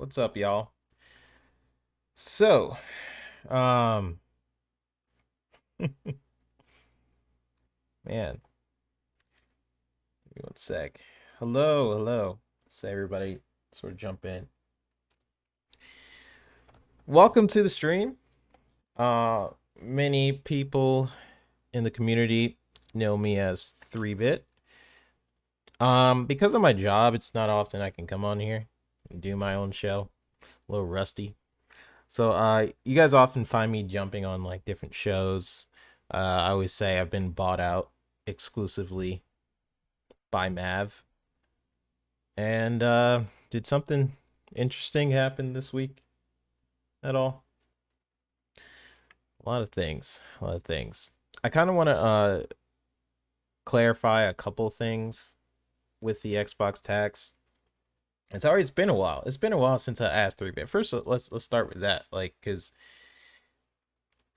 What's up, y'all? So, um, man, give me one sec. Hello. So everybody sort of jump in. Welcome to the stream. Uh, Many people in the community know me as 3-bit. Because of my job, it's not often I can come on here and do my own show. A little rusty. So, you guys often find me jumping on like different shows. I always say I've been bought out exclusively by Mav. And did something interesting happen this week at all? A lot of things. A lot of things. I kind of want to clarify a couple things with the Xbox tax. It's been a while. It's been a while since I asked 3-bit. First, let's start with that. Like, cause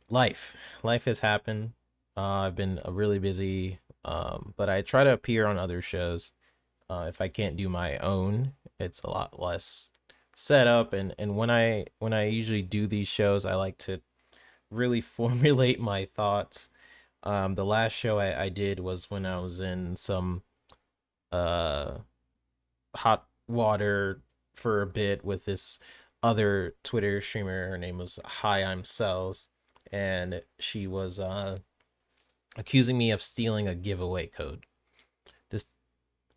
life has happened. I've been really busy. But I try to appear on other shows. If I can't do my own, it's a lot less set up. And when I usually do these shows, I like to really formulate my thoughts. The last show I did was when I was in some uh hot water for a bit with this other Twitter streamer. Her name was Hi I'm Cells, and she was accusing me of stealing a giveaway code. Just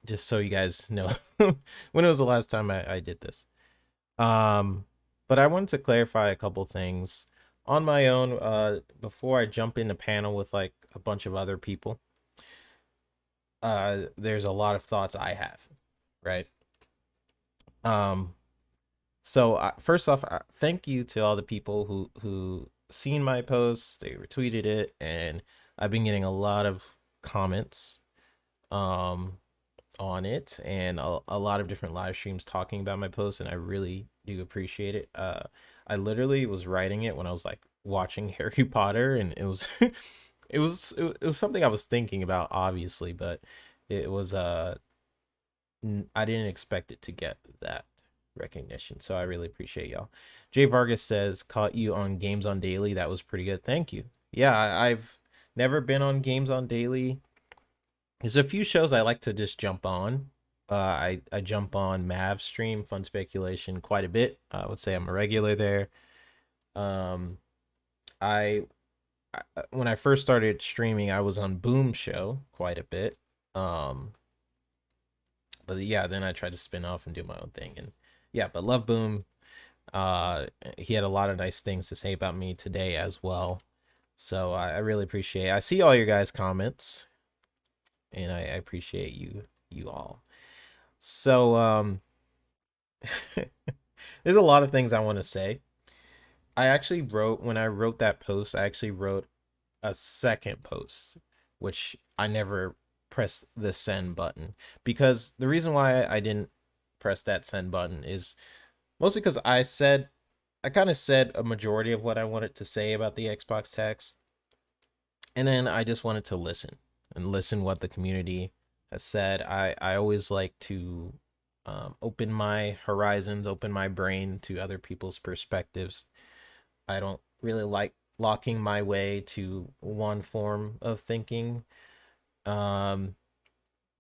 just so you guys know when it was the last time I did this. Um but I wanted to clarify a couple things on my own before I jump in the panel with like a bunch of other people. There's a lot of thoughts I have, right? Um so first off, thank you to all the people who seen my posts, they retweeted it, and I've been getting a lot of comments um on it, and a lot of different live streams talking about my posts, and I really do appreciate it. I literally was writing it when I was like watching Harry Potter, and it was it was something I was thinking about, obviously, but it was I didn't expect it to get that recognition, so I really appreciate y'all. Jay Vargas says, caught you on Games on Daily. That was pretty good. Thank you. Yeah, I've never been on Games on Daily. There's a few shows I like to just jump on. I jump on Mav stream, Fun Speculation, quite a bit. I would say I'm a regular there. Um, I, when I first started streaming, I was on Boom Show quite a bit. Um, but yeah, then I tried to spin off and do my own thing, and yeah, but love Boom. He had a lot of nice things to say about me today as well. So I really appreciate it. I see all your guys' comments, and I appreciate you all. So there's a lot of things I want to say. I actually wrote, when I wrote that post, I actually wrote a second post, which I never pressed the send button, because the reason why I didn't press that send button is mostly because I kind of said a majority of what I wanted to say about the Xbox tax, and then I just wanted to listen and listen what the community has said. I always like to open my horizons, open my brain to other people's perspectives. I don't really like locking my way to one form of thinking. Um,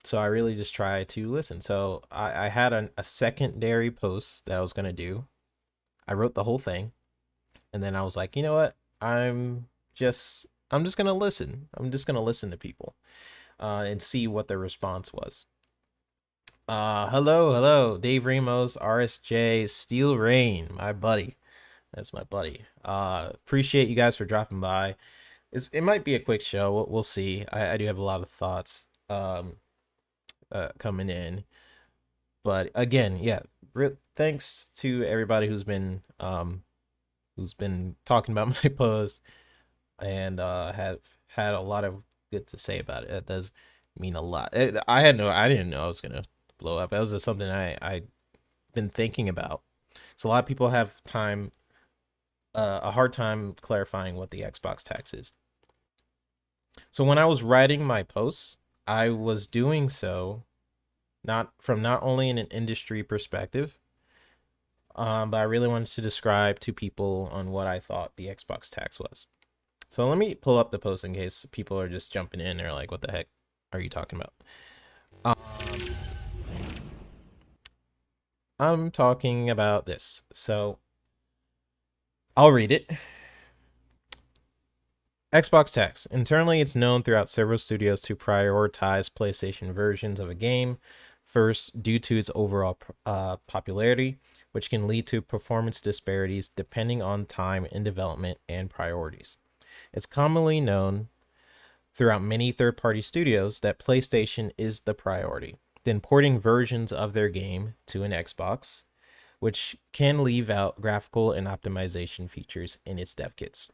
so I really just try to listen. So I had a secondary post that I was gonna do. I wrote the whole thing, and then I was like, you know what? I'm just gonna listen. I'm just gonna listen to people, and see what the response was. Hello, Dave Ramos, RSJ, Steel Rain, my buddy. That's my buddy. Appreciate you guys for dropping by. It might be a quick show. We'll see. I do have a lot of thoughts coming in, but again, yeah. Thanks to everybody who's been talking about my post, and have had a lot of good to say about it. That does mean a lot. I didn't know I was gonna blow up. That was just something I been thinking about. So a lot of people have a hard time clarifying what the Xbox tax is. So when I was writing my posts, I was doing so not only in an industry perspective, But I really wanted to describe to people on what I thought the Xbox tax was. So let me pull up the post in case people are just jumping in. They're like, what the heck are you talking about? I'm talking about this. So I'll read it. Xbox tax. Internally, it's known throughout several studios to prioritize PlayStation versions of a game first due to its overall popularity, which can lead to performance disparities depending on time in development and priorities. It's commonly known throughout many third-party studios that PlayStation is the priority, then porting versions of their game to an Xbox, which can leave out graphical and optimization features in its dev kits.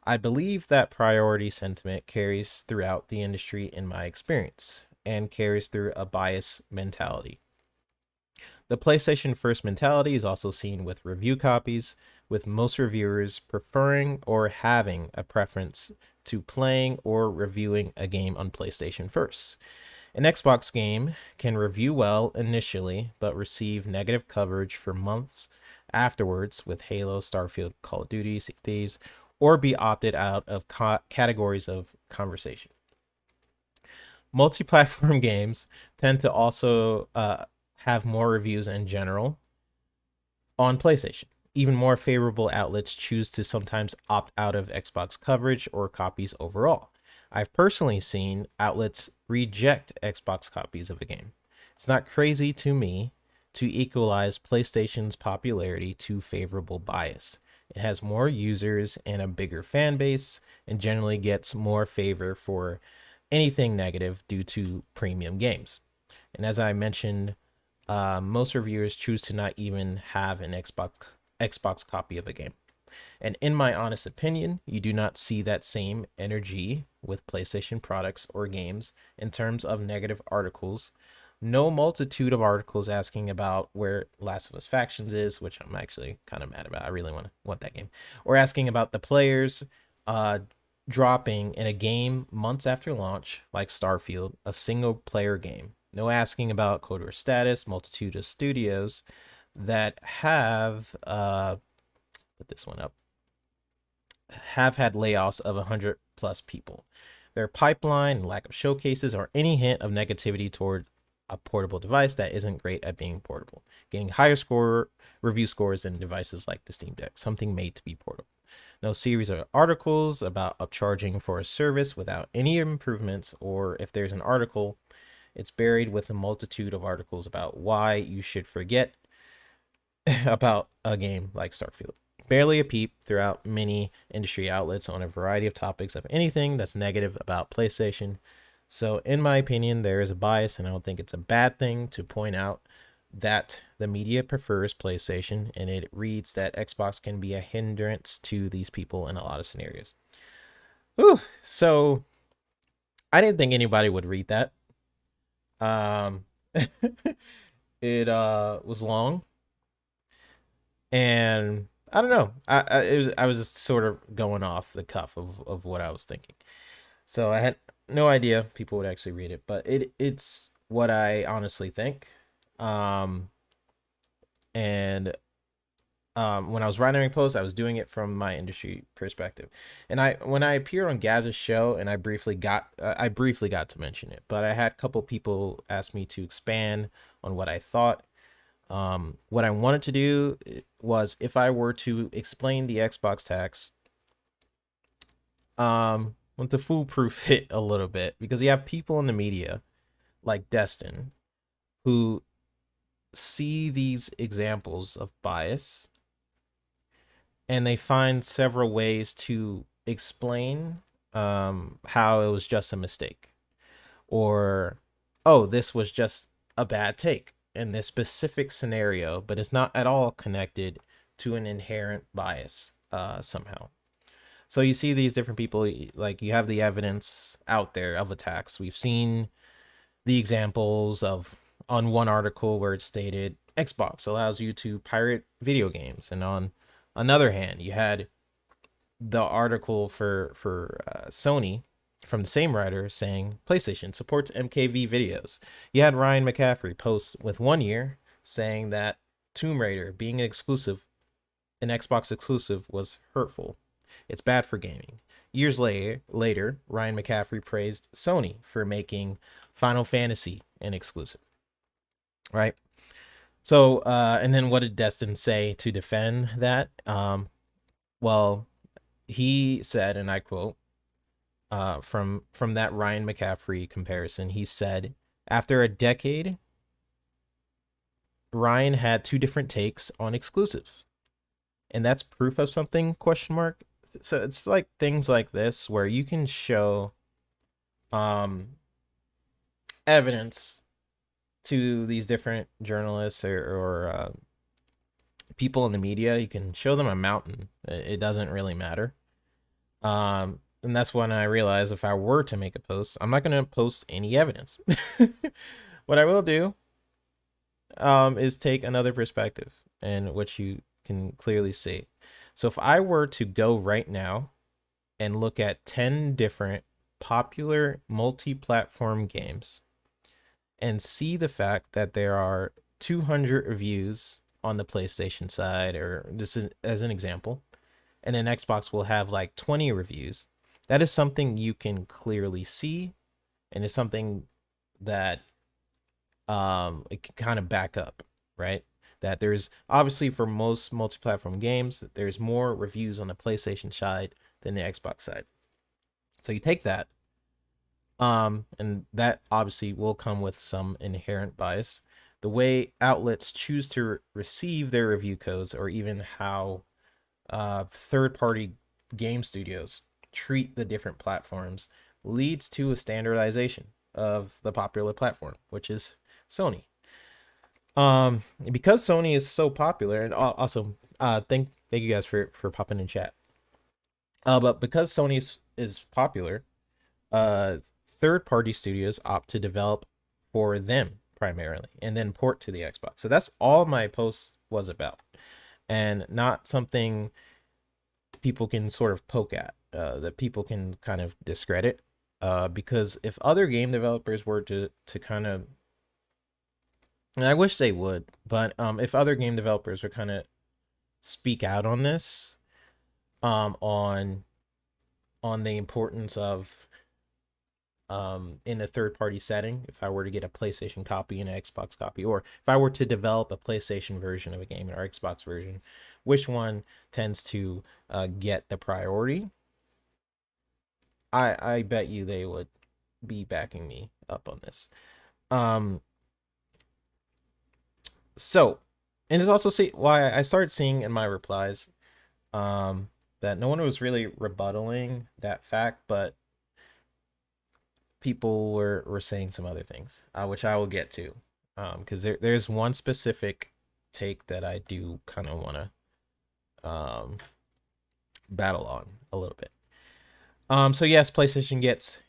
I believe that priority sentiment carries throughout the industry in my experience and carries through a bias mentality. The PlayStation First mentality is also seen with review copies, with most reviewers preferring or having a preference to playing or reviewing a game on PlayStation First. An Xbox game can review well initially, but receive negative coverage for months afterwards with Halo, Starfield, Call of Duty, Sea of Thieves, or be opted out of categories of conversation. Multi-platform games tend to also have more reviews in general on PlayStation. Even more favorable outlets choose to sometimes opt out of Xbox coverage or copies overall. I've personally seen outlets reject Xbox copies of a game. It's not crazy to me to equalize PlayStation's popularity to favorable bias. It has more users and a bigger fan base, and generally gets more favor for anything negative due to premium games. And as I mentioned, most reviewers choose to not even have an Xbox copy of a game. And in my honest opinion, you do not see that same energy with PlayStation products or games in terms of negative articles. No multitude of articles asking about where Last of Us Factions is, which I'm actually kind of mad about. I really want that game. Or asking about the players dropping in a game months after launch, like Starfield, a single player game. No asking about coder status, multitude of studios that have put this one up, have had layoffs of 100 plus people. Their pipeline, lack of showcases, or any hint of negativity toward a portable device that isn't great at being portable, getting higher review scores than devices like the Steam Deck, something made to be portable. No series of articles about upcharging for a service without any improvements, or if there's an article, it's buried with a multitude of articles about why you should forget about a game like Starfield. Barely a peep throughout many industry outlets on a variety of topics of anything that's negative about PlayStation. So in my opinion, there is a bias, and I don't think it's a bad thing to point out that the media prefers PlayStation, and it reads that Xbox can be a hindrance to these people in a lot of scenarios. Ooh, so I didn't think anybody would read that. It was long, and I don't know. I was just sort of going off the cuff of what I was thinking. So I had no idea people would actually read it, but it's what I honestly think. Um, and when I was writing a post, I was doing it from my industry perspective. And when I appeared on Gaz's show, and I briefly got to mention it, but I had a couple people ask me to expand on what I thought. What I wanted to do was, if I were to explain the Xbox tax, want to foolproof it a little bit, because you have people in the media like Destin who see these examples of bias, and they find several ways to explain how it was just a mistake, or, oh, this was just a bad take in this specific scenario, but it's not at all connected to an inherent bias somehow. So you see these different people, like you have the evidence out there of attacks. We've seen the examples of, on one article where it stated Xbox allows you to pirate video games, and on another hand, you had the article for Sony from the same writer saying PlayStation supports MKV videos. You had Ryan McCaffrey post with 1 year saying that Tomb Raider being an Xbox exclusive was hurtful. It's bad for gaming. Years later, Ryan McCaffrey praised Sony for making Final Fantasy an exclusive. Right? So, and then what did Destin say to defend that? Well, he said, and I quote, from that Ryan McCaffrey comparison, he said, after a decade, Ryan had two different takes on exclusives. And that's proof of something, question mark. So it's like things like this where you can show evidence to these different journalists or people in the media. You can show them a mountain. It doesn't really matter. And that's when I realized if I were to make a post, I'm not going to post any evidence. What I will do is take another perspective, and which you can clearly see. So if I were to go right now and look at 10 different popular multi-platform games and see the fact that there are 200 reviews on the PlayStation side, or just as an example, and then Xbox will have like 20 reviews, that is something you can clearly see, and it's something that it can kind of back up, right? That there's obviously, for most multi-platform games, there's more reviews on the PlayStation side than the Xbox side. So you take that, and that obviously will come with some inherent bias. The way outlets choose to receive their review codes, or even how third-party game studios treat the different platforms, leads to a standardization of the popular platform, which is Sony. Because Sony is so popular, and also thank you guys for popping in chat. But because Sony is popular, third-party studios opt to develop for them primarily, and then port to the Xbox. So that's all my post was about, and not something people can sort of poke at, that people can kind of discredit. Because if other game developers were to kind of, and I wish they would, but if other game developers would kind of speak out on this, on the importance of in a third-party setting, if I were to get a PlayStation copy and an Xbox copy, or if I were to develop a PlayStation version of a game or Xbox version, which one tends to get the priority, I bet you they would be backing me up on this. So, and it's also why I started seeing in my replies that no one was really rebuttaling that fact, but people were saying some other things, which I will get to, because there's one specific take that I do kind of want to battle on a little bit. So yes, PlayStation gets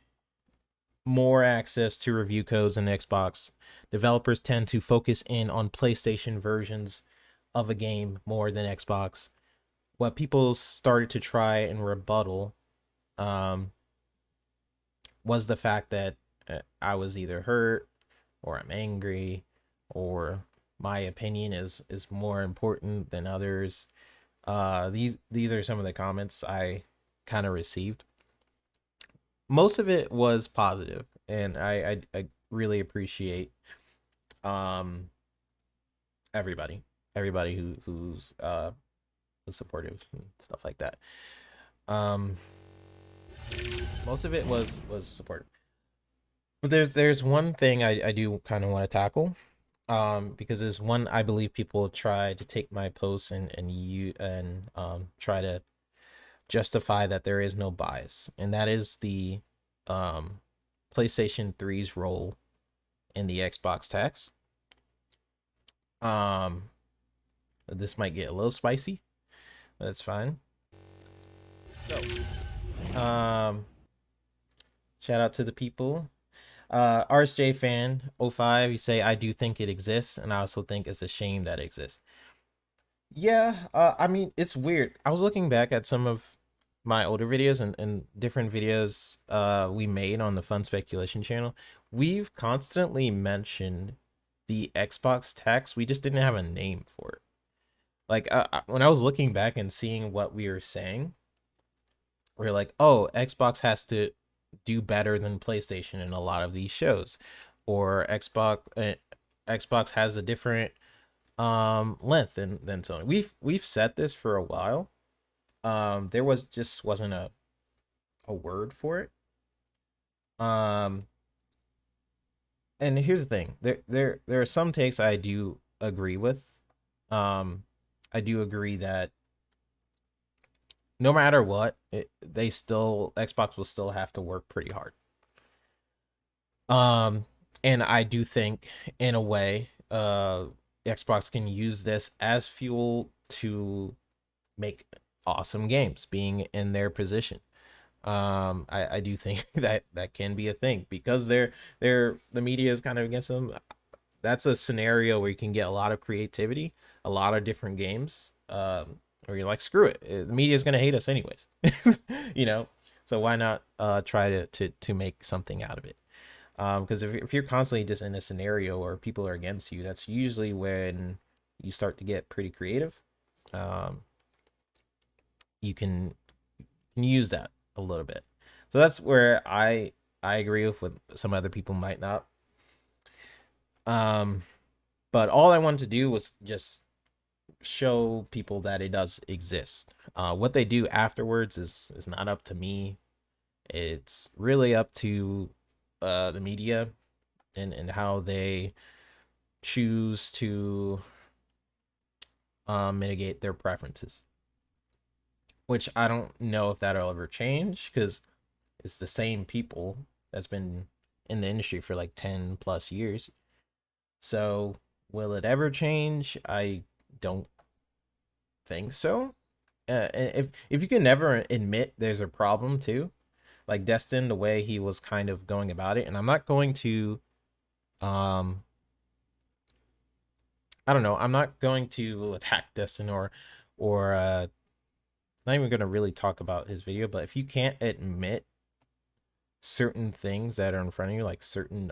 more access to review codes than Xbox. Developers tend to focus in on PlayStation versions of a game more than Xbox. What people started to try and rebuttal was the fact that I was either hurt, or I'm angry, or my opinion is more important than others. These are some of the comments I kind of received. Most of it was positive, and I really appreciate everybody who's was supportive and stuff like that. Most of it was supportive, but there's one thing I do kind of want to tackle, because there's one I believe people try to take my posts and try to justify that there is no bias, and that is the PlayStation 3's role in the Xbox tax. This might get a little spicy, but that's fine. So, shout out to the people. RSJ fan 05, you say, I do think it exists, and I also think it's a shame that it exists. Yeah, I mean, it's weird. I was looking back at some of my older videos and different videos we made on the Fun Speculation channel. We've constantly mentioned the Xbox tax, we just didn't have a name for it. Like when I was looking back and seeing what we were saying, we are like, oh, Xbox has to do better than PlayStation in a lot of these shows, or Xbox has a different length than Sony. We've said this for a while. There wasn't a word for it. And here's the thing. There are some takes I do agree with. I do agree that no matter what, Xbox will still have to work pretty hard. And I do think in a way, Xbox can use this as fuel to make awesome games, being in their position. I do think that can be a thing because the media is kind of against them. That's a scenario where you can get a lot of creativity, a lot of different games, or you're like, screw it, the media is going to hate us anyways. you know so why not try to make something out of it? Because if you're constantly just in a scenario where people are against you, that's usually when you start to get pretty creative. You can use that a little bit. So that's where I agree with some other people might not. But all I wanted to do was just show people that it does exist. What they do afterwards is not up to me. It's really up to the media and how they choose to mitigate their preferences, which I don't know if that'll ever change because it's the same people that's been in the industry for like 10 plus years. So will it ever change? I don't think so. If you can never admit there's a problem too, like Destin, the way he was kind of going about it, and I'm not going to I don't know, I'm not going to attack Destin or not even going to really talk about his video, but if you can't admit certain things that are in front of you, like certain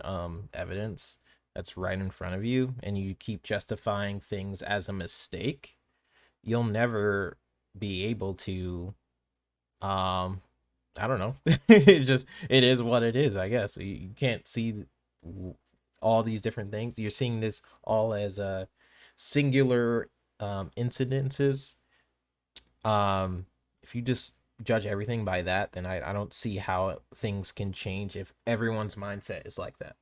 evidence that's right in front of you, and you keep justifying things as a mistake, you'll never be able to I don't know. It is what it is, I guess. You can't see all these different things. You're seeing this all as singular incidences. If you just judge everything by that, then I don't see how things can change if everyone's mindset is like that.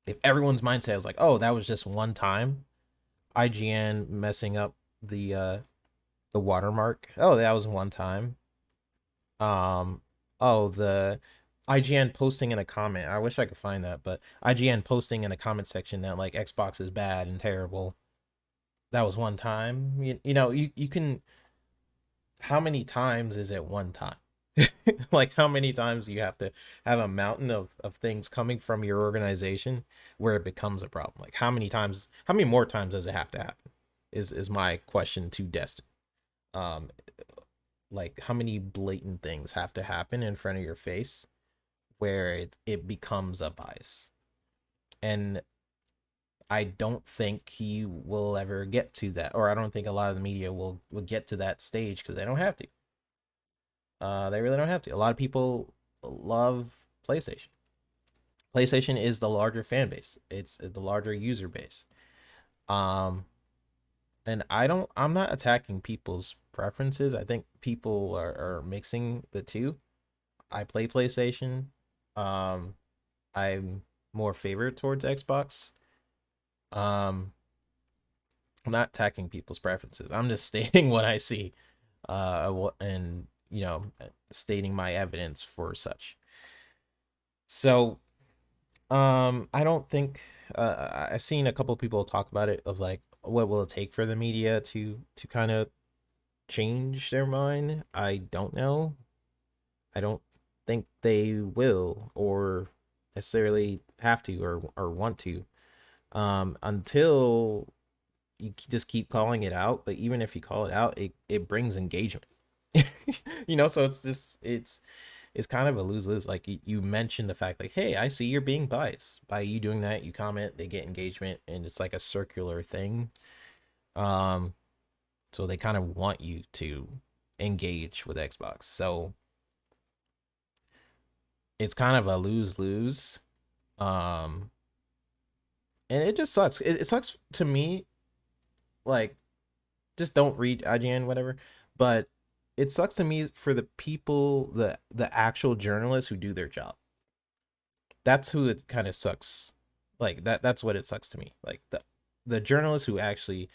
If everyone's mindset is like, oh, that was just one time, IGN messing up the watermark, oh, that was one time. Oh, the IGN posting in a comment, I wish I could find that, but IGN posting in a comment section that like Xbox is bad and terrible, that was one time. You can, how many times is it one time? Like, how many times do you have to have a mountain of things coming from your organization where it becomes a problem? Like, how many more times does it have to happen is my question to Destin. Like, how many blatant things have to happen in front of your face where it becomes a bias? And I don't think he will ever get to that, or I don't think a lot of the media will get to that stage because they don't have to. They really don't have to. A lot of people love PlayStation. PlayStation is the larger fan base. It's the larger user base. And I'm not attacking people's preferences. I think people are mixing the two. I play PlayStation. I'm more favored towards Xbox. I'm not attacking people's preferences. I'm just stating what I see, and stating my evidence for such. So, I don't think I've seen a couple people talk about it of like, what will it take for the media to kind of change their mind? I don't know. I don't think they will or necessarily have to or want to, until you just keep calling it out. But even if you call it out, it brings engagement. So it's it's kind of a lose-lose. Like you mentioned the fact like, hey, I see you're being biased. By you doing that, you comment, they get engagement, and it's like a circular thing. Um, so they kind of want you to engage with Xbox. So it's kind of a lose-lose. Um, and it just sucks. It sucks to me. Like, just don't read IGN, whatever. But it sucks to me for the people, the actual journalists who do their job. That's who it kind of sucks. Like that's what it sucks to me. Like the journalists who actually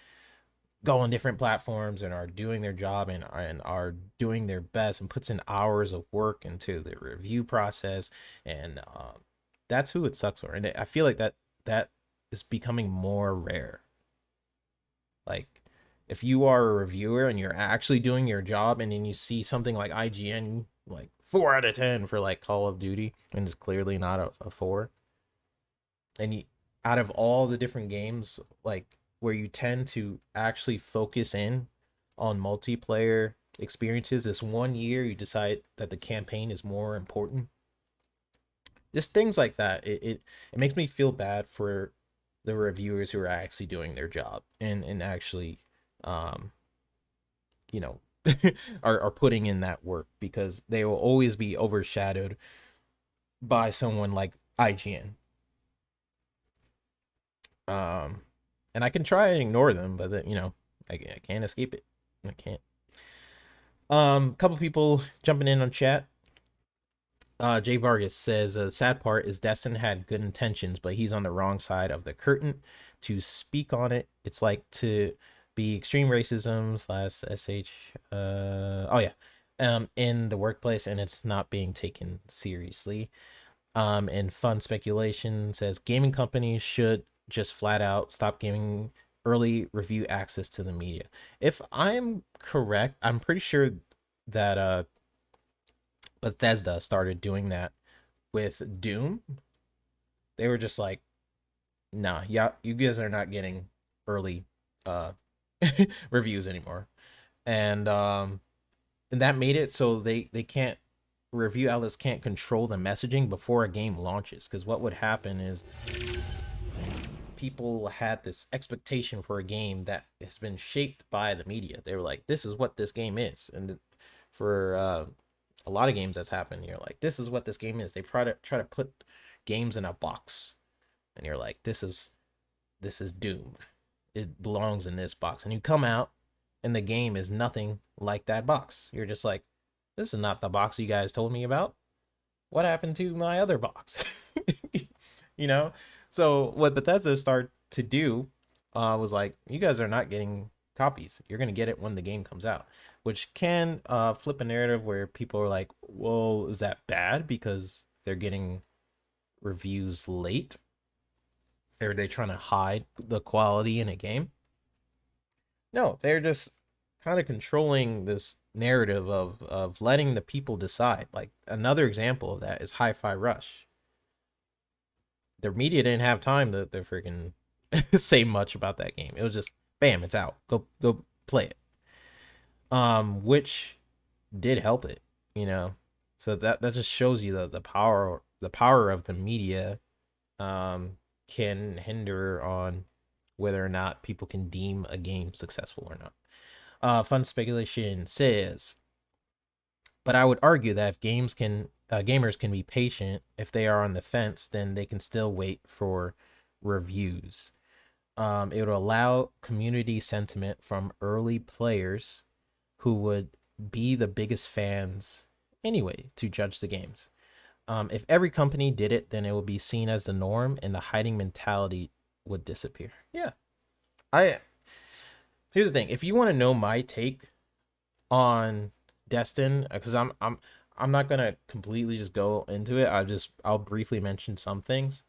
go on different platforms and are doing their job and are doing their best and puts in hours of work into the review process, and that's who it sucks for. And I feel like that is becoming more rare. Like, if you are a reviewer and you're actually doing your job, and then you see something like IGN, like 4 out of 10 for like Call of Duty, and it's clearly not a 4, and you, out of all the different games, like where you tend to actually focus in on multiplayer experiences, this one year you decide that the campaign is more important. Just things like that. It makes me feel bad for the reviewers who are actually doing their job and actually um you know are putting in that work, because they will always be overshadowed by someone like IGN. Um and I can try and ignore them, but then, I can't escape it. I can't. Couple people jumping in on chat. Jay Vargas says the sad part is Destin had good intentions, but he's on the wrong side of the curtain to speak on it. It's like to be extreme racism slash sh. Oh yeah, in the workplace, and it's not being taken seriously. And fun speculation says gaming companies should just flat out stop giving early review access to the media. If I'm correct, I'm pretty sure that Bethesda started doing that with Doom. They were just like, nah, yeah, you guys are not getting early uh reviews anymore. And that made it so they can't, review outlets can't control the messaging before a game launches, because what would happen is people had this expectation for a game that has been shaped by the media. They were like, this is what this game is. And for a lot of games that's happened, you're like, this is what this game is. They try to put games in a box, and you're like, this is Doom, it belongs in this box. And you come out and the game is nothing like that box. You're just like, this is not the box you guys told me about. What happened to my other box? you know so what Bethesda started to do was like, you guys are not getting copies. You're going to get it when the game comes out, which can flip a narrative where people are like, well, is that bad because they're getting reviews late? Are they trying to hide the quality in a game? No, they're just kind of controlling this narrative of letting the people decide. Like, another example of that is Hi-Fi Rush. The media didn't have time to freaking say much about that game. It was just bam, it's out. Go play it. Which did help it, you know. So that just shows you the power of the media can hinder on whether or not people can deem a game successful or not. Fun speculation says, but I would argue that if gamers can be patient, if they are on the fence, then they can still wait for reviews. It would allow community sentiment from early players who would be the biggest fans anyway to judge the games. If every company did it, then it would be seen as the norm, and the hiding mentality would disappear. Yeah, I. Here's the thing: if you want to know my take on Destin, because I'm not gonna completely just go into it. I'll briefly mention some things.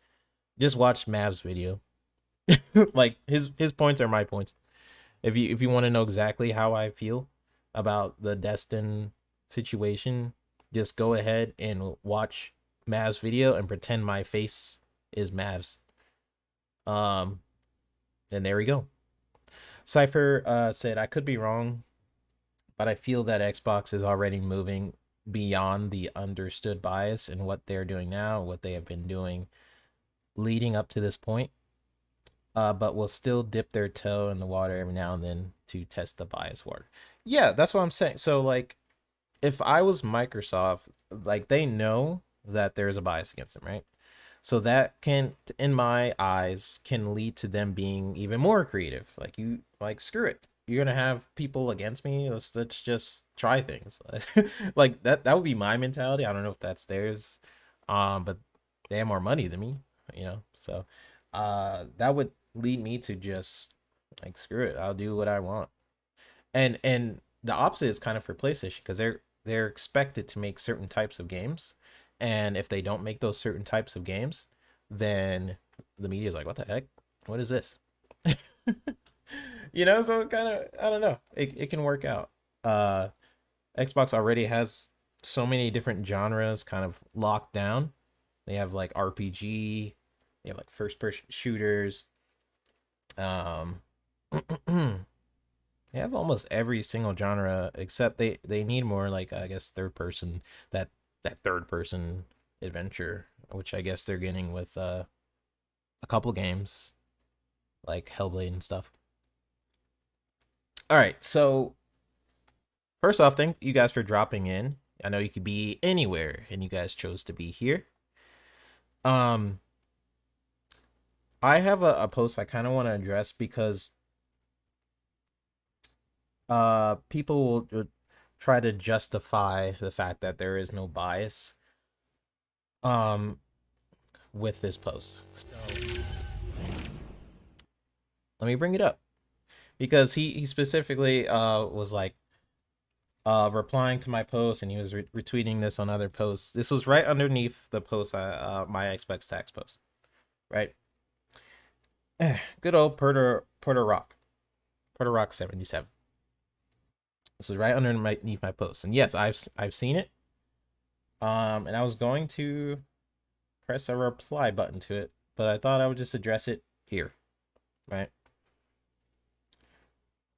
Just watch Mav's video. Like, his points are my points. If you want to know exactly how I feel about the Destin situation, just go ahead and watch Mav's video and pretend my face is Mav's. And there we go. Cypher said, I could be wrong, but I feel that Xbox is already moving beyond the understood bias in what they're doing now, what they have been doing leading up to this point, but will still dip their toe in the water every now and then to test the bias water. Yeah, that's what I'm saying. So like, if I was Microsoft, like they know that there's a bias against them, right? So that can, in my eyes, can lead to them being even more creative. Like you, like screw it, you're gonna have people against me. Let's just try things. Like that would be my mentality. I don't know if that's theirs, but they have more money than me, you know. So, that would lead me to just like screw it. I'll do what I want. And the opposite is kind of for PlayStation because they're expected to make certain types of games, and if they don't make those certain types of games, then the media is like, what the heck, what is this? You know, so kind of, I don't know, it can work out. Xbox already has so many different genres kind of locked down. They have like RPG, they have like first person shooters, um they have almost every single genre except they need more, like I guess third person, that third person adventure, which I guess they're getting with a couple games like Hellblade and stuff. All right, so first off, thank you guys for dropping in. I know you could be anywhere and you guys chose to be here. Um I have a post I kind of want to address because people will try to justify the fact that there is no bias um with this post. So let me bring it up because he specifically was like replying to my post, and he was retweeting this on other posts. This was right underneath the post, my Xbox tax post, right? Good old Puerto Rock 77. This is right underneath my post, and yes, I've seen it. And I was going to press a reply button to it, but I thought I would just address it here, right?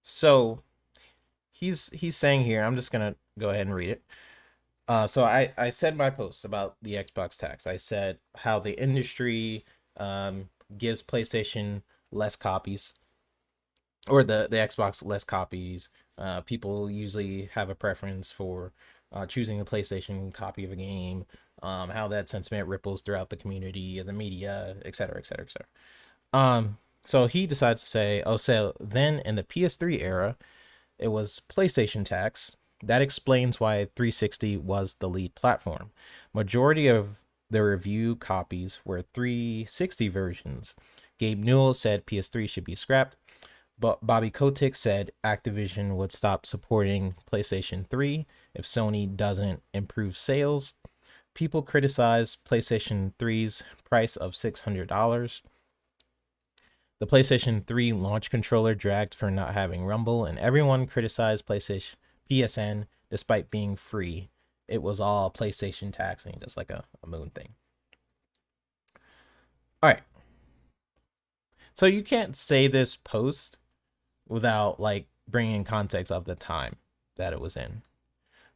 So he's saying here, I'm just gonna go ahead and read it. So I said my post about the Xbox tax. I said how the industry gives PlayStation less copies, or the Xbox less copies. People usually have a preference for choosing a PlayStation copy of a game. How that sentiment ripples throughout the community, the media, etc., etc., etc. So he decides to say, oh, so then in the PS3 era, it was PlayStation tax. That explains why 360 was the lead platform. Majority of the review copies were 360 versions. Gabe Newell said PS3 should be scrapped, but Bobby Kotick said Activision would stop supporting PlayStation 3 if Sony doesn't improve sales. People criticize PlayStation 3's price of $600. The PlayStation 3 launch controller dragged for not having Rumble, and everyone criticized PlayStation PSN despite being free. It was all PlayStation taxing, just like a moon thing. All right. So you can't say this post without like bringing context of the time that it was in.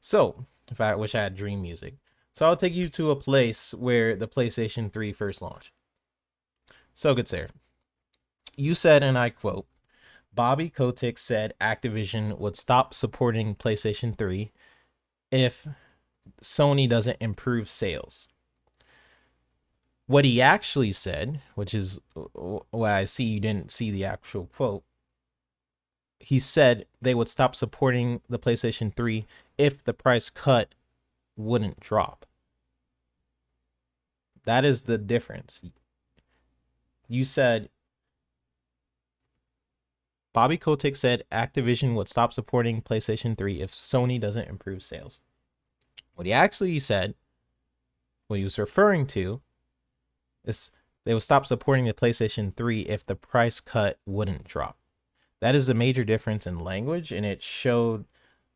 So, if I wish I had dream music. So I'll take you to a place where the PlayStation 3 first launched. So good, sir. You said, and I quote, Bobby Kotick said Activision would stop supporting PlayStation 3 if Sony doesn't improve sales. What he actually said, which is why I see you didn't see the actual quote, he said they would stop supporting the PlayStation 3 if the price cut wouldn't drop. That is the difference. You said Bobby Kotick said Activision would stop supporting PlayStation 3 if Sony doesn't improve sales. What he actually said, what he was referring to, is they would stop supporting the PlayStation 3 if the price cut wouldn't drop. That is a major difference in language, and it showed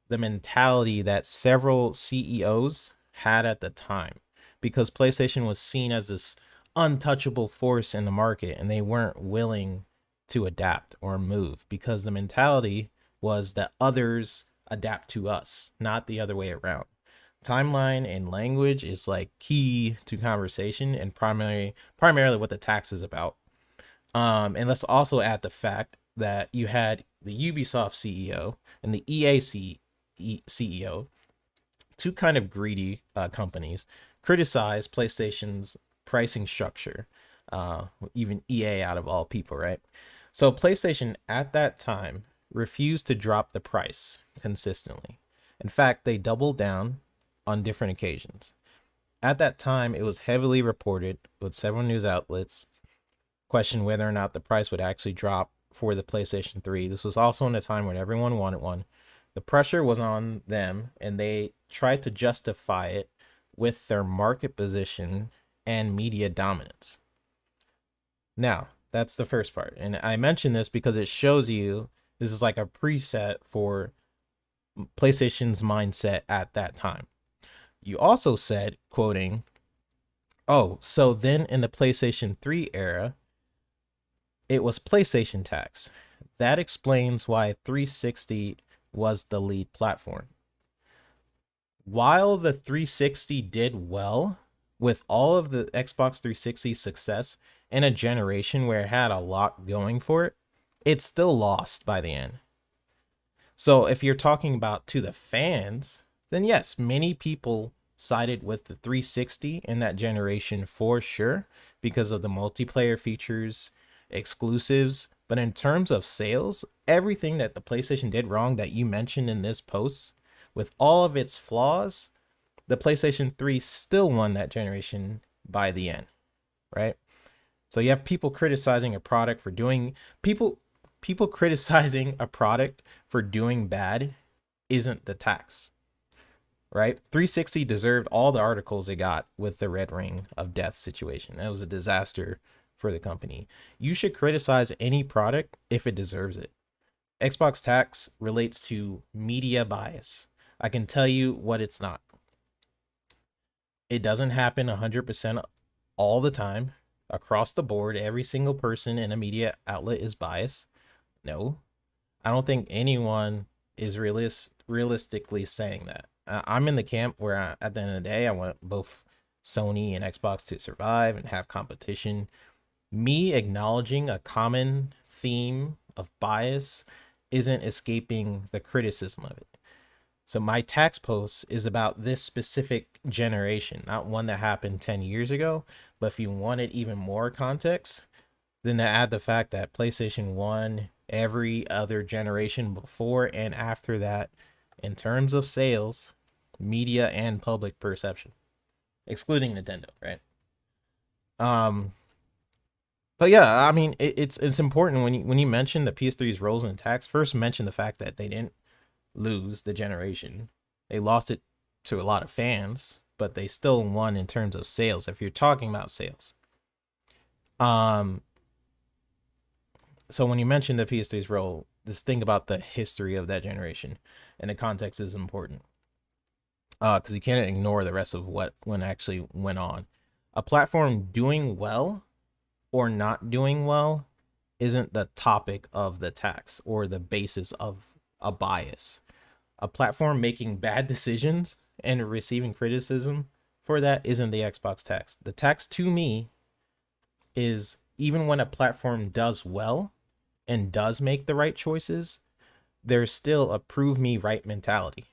the mentality that several CEOs had at the time, because PlayStation was seen as this untouchable force in the market, and they weren't willing to adapt or move because the mentality was that others adapt to us, not the other way around. Timeline and language is like key to conversation and primarily what the tax is about. And let's also add the fact that you had the Ubisoft CEO and the CEO, two kind of greedy companies, criticize PlayStation's pricing structure, even EA out of all people, right? So PlayStation at that time refused to drop the price consistently. In fact, they doubled down on different occasions. At that time, it was heavily reported with several news outlets question whether or not the price would actually drop for the PlayStation 3. This was also in a time when everyone wanted one. The pressure was on them, and they tried to justify it with their market position and media dominance. Now, that's the first part. And I mention this because it shows you this is like a preset for PlayStation's mindset at that time. You also said, quoting, "Oh, so then in the PlayStation 3 era, it was PlayStation tax. That explains why 360 was the lead platform." While the 360 did well with all of the Xbox 360 success in a generation where it had a lot going for it, it still lost by the end. So if you're talking about to the fans, then yes, many people sided with the 360 in that generation for sure because of the multiplayer features, exclusives. But in terms of sales, everything that the PlayStation did wrong that you mentioned in this post, with all of its flaws, the PlayStation 3 still won that generation by the end, right? So you have people criticizing a product for doing people criticizing a product for doing bad isn't the tax, right? 360 deserved all the articles it got with the Red Ring of Death situation. That was a disaster for the company. You should criticize any product if it deserves it. Xbox tax relates to media bias. I can tell you what it's not. It doesn't happen 100% all the time. Across the board, every single person in a media outlet is biased. No, I don't think anyone is realistically saying that. I'm in the camp where at the end of the day, I want both Sony and Xbox to survive and have competition. Me acknowledging a common theme of bias isn't escaping the criticism of it. So my tax post is about this specific generation, not one that happened 10 years ago. But if you wanted even more context, then to add the fact that PlayStation won every other generation before and after that in terms of sales, media, and public perception, excluding Nintendo, right? But yeah, I mean, it's important when you mention the PS3's roles in tax. First, mention the fact that they didn't lose the generation; they lost it to a lot of fans, but they still won in terms of sales. If you're talking about sales, so when you mention the PS3's role, just think about the history of that generation, and the context is important. Because you can't ignore the rest of what actually went on. A platform doing well or not doing well isn't the topic of the tax or the basis of a bias. A platform making bad decisions and receiving criticism for that isn't the Xbox tax. The tax to me is even when a platform does well and does make the right choices, there's still a prove me right mentality.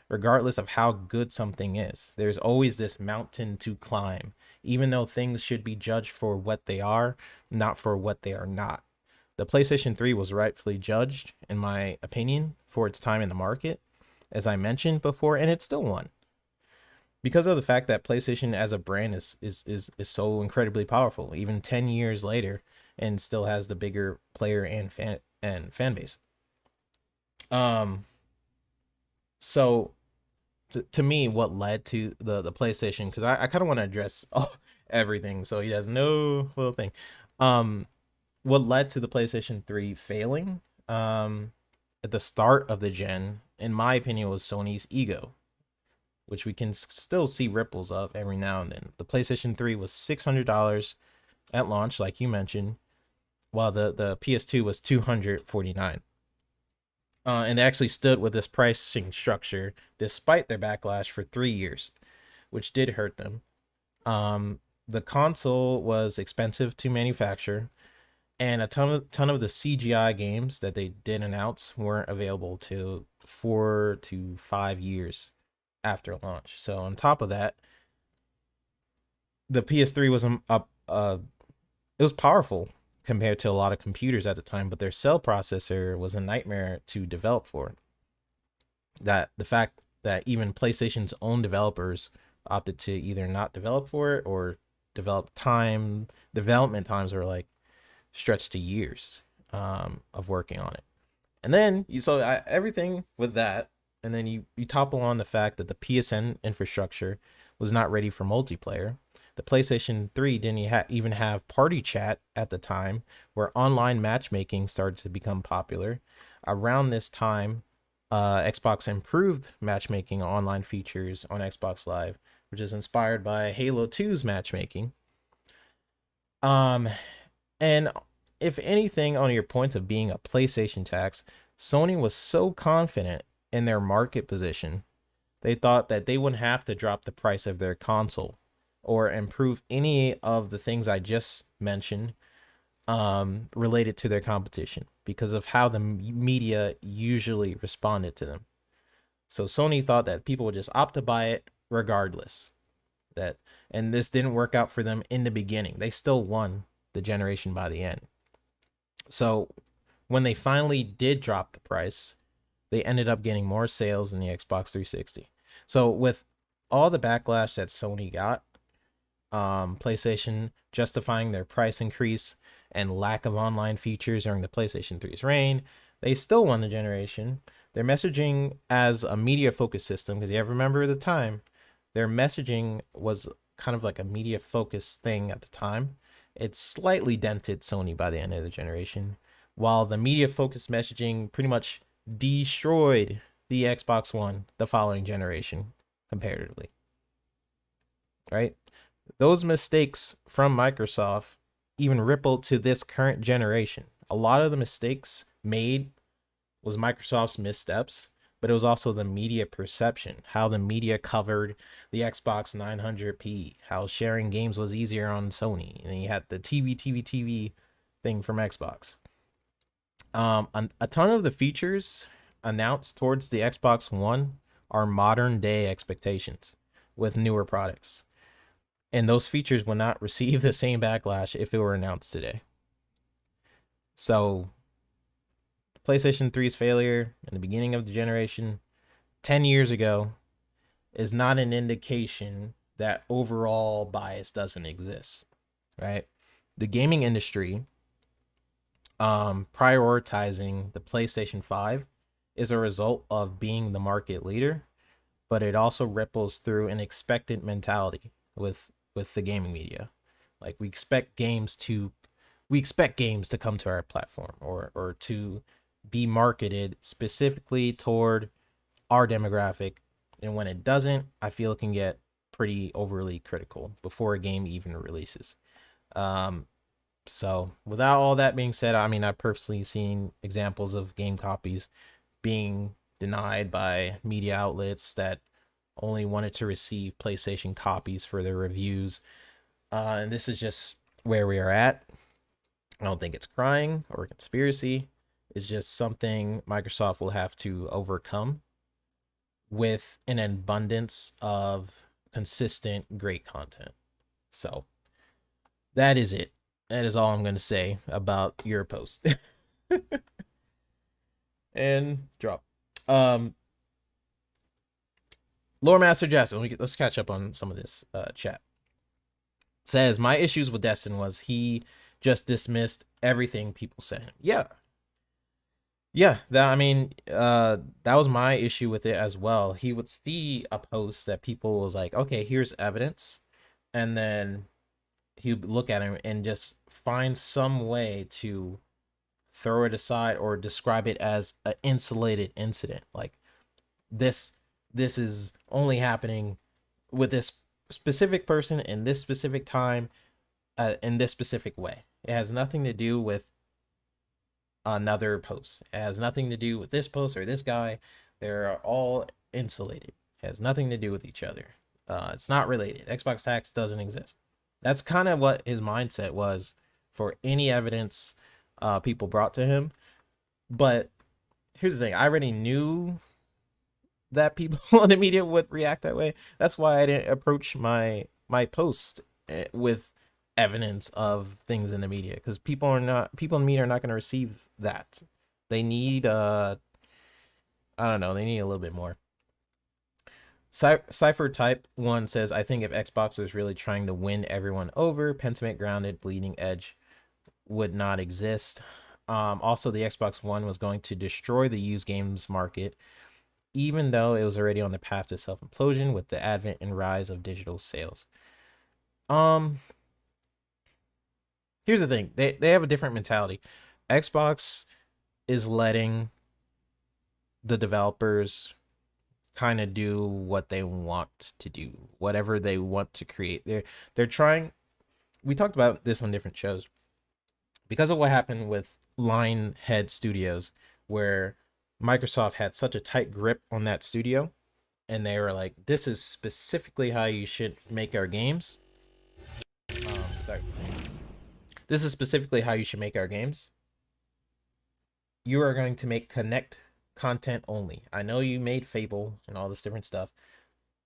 Regardless of how good something is, there's always this mountain to climb, even though things should be judged for what they are, not for what they are not. The PlayStation 3 was rightfully judged, in my opinion, for its time in the market, as I mentioned before, and it still won. Because of the fact that PlayStation as a brand is so incredibly powerful, even 10 years later, and still has the bigger player and fan base. So to me, what led to the PlayStation, because I kind of want to address everything, so he has no little thing. What led to the PlayStation 3 failing at the start of the gen, in my opinion, was Sony's ego, which we can still see ripples of every now and then. The PlayStation 3 was $600 at launch, like you mentioned, while the PS2 was $249. And they actually stood with this pricing structure despite their backlash for 3 years, which did hurt them. The console was expensive to manufacture, and a ton of the CGI games that they did announce weren't available till 4 to 5 years after launch. So on top of that, the PS3 was it was powerful compared to a lot of computers at the time, but their cell processor was a nightmare to develop for. That the fact that even PlayStation's own developers opted to either not develop for it or development times were like stretched to years of working on it. And then you saw everything with that, and then you topple on the fact that the PSN infrastructure was not ready for multiplayer. The PlayStation 3 didn't even have party chat at the time, where online matchmaking started to become popular. Around this time, Xbox improved matchmaking online features on Xbox Live, which is inspired by Halo 2's matchmaking. And if anything, on your points of being a PlayStation tax, Sony was so confident in their market position, they thought that they wouldn't have to drop the price of their console or improve any of the things I just mentioned related to their competition because of how the media usually responded to them. So Sony thought that people would just opt to buy it regardless. And this didn't work out for them in the beginning. They still won the generation by the end. So when they finally did drop the price, they ended up getting more sales than the Xbox 360. So with all the backlash that Sony got, PlayStation justifying their price increase and lack of online features during the PlayStation 3's reign, they still won the generation. Their messaging as a media focused system, because you ever remember the time, their messaging was kind of like a media focused thing at the time. It slightly dented Sony by the end of the generation, while the media focused messaging pretty much destroyed the Xbox One the following generation comparatively. Right? Those mistakes from Microsoft even rippled to this current generation. A lot of the mistakes made was Microsoft's missteps, but it was also the media perception, how the media covered the Xbox 900p, how sharing games was easier on Sony, and then you had the TV thing from Xbox. A ton of the features announced towards the Xbox One are modern day expectations with newer products, and those features will not receive the same backlash if it were announced today. So PlayStation 3's failure in the beginning of the generation 10 years ago is not an indication that overall bias doesn't exist, right? The gaming industry prioritizing the PlayStation 5 is a result of being the market leader, but it also ripples through an expectant mentality with the gaming media. Like we expect games to come to our platform or to be marketed specifically toward our demographic, and when it doesn't, I feel it can get pretty overly critical before a game even releases. So without all that being said, I mean, I've personally seen examples of game copies being denied by media outlets that only wanted to receive PlayStation copies for their reviews. And this is just where we are at. I don't think it's crying or conspiracy. It's just something Microsoft will have to overcome with an abundance of consistent, great content. So that is it. That is all I'm going to say about your post. And drop. Lore Master Justin, let's catch up on some of this chat. Says, my issues with Destin was he just dismissed everything people said. Yeah, that was my issue with it as well. He would see a post that people was like, okay, here's evidence, and then he would look at him and just find some way to throw it aside or describe it as an insulated incident. Like this is only happening with this specific person in this specific time, in this specific way. It has nothing to do with another post. It has nothing to do with this post or this guy. They're all insulated. It has nothing to do with each other. It's not related. Xbox tax doesn't exist. That's kind of what his mindset was for any evidence people brought to him. But here's the thing: I already knew that people in the media would react that way. That's why I didn't approach my post with evidence of things in the media, because people in the media are not going to receive that. They need I don't know, they need a little bit more. Cypher Type 1 says, I think if Xbox was really trying to win everyone over, Pentiment Grounded, Bleeding Edge would not exist. Also, the Xbox One was going to destroy the used games market, even though it was already on the path to self-implosion with the advent and rise of digital sales. Here's the thing. They have a different mentality. Xbox is letting the developers kind of do what they want to do, whatever they want to create. They're trying. We talked about this on different shows because of what happened with Lionhead Studios, where Microsoft had such a tight grip on that studio, and they were like, "This is specifically how you should make our games." Sorry. This is specifically how you should make our games. You are going to make Connect content only. I know you made Fable and all this different stuff.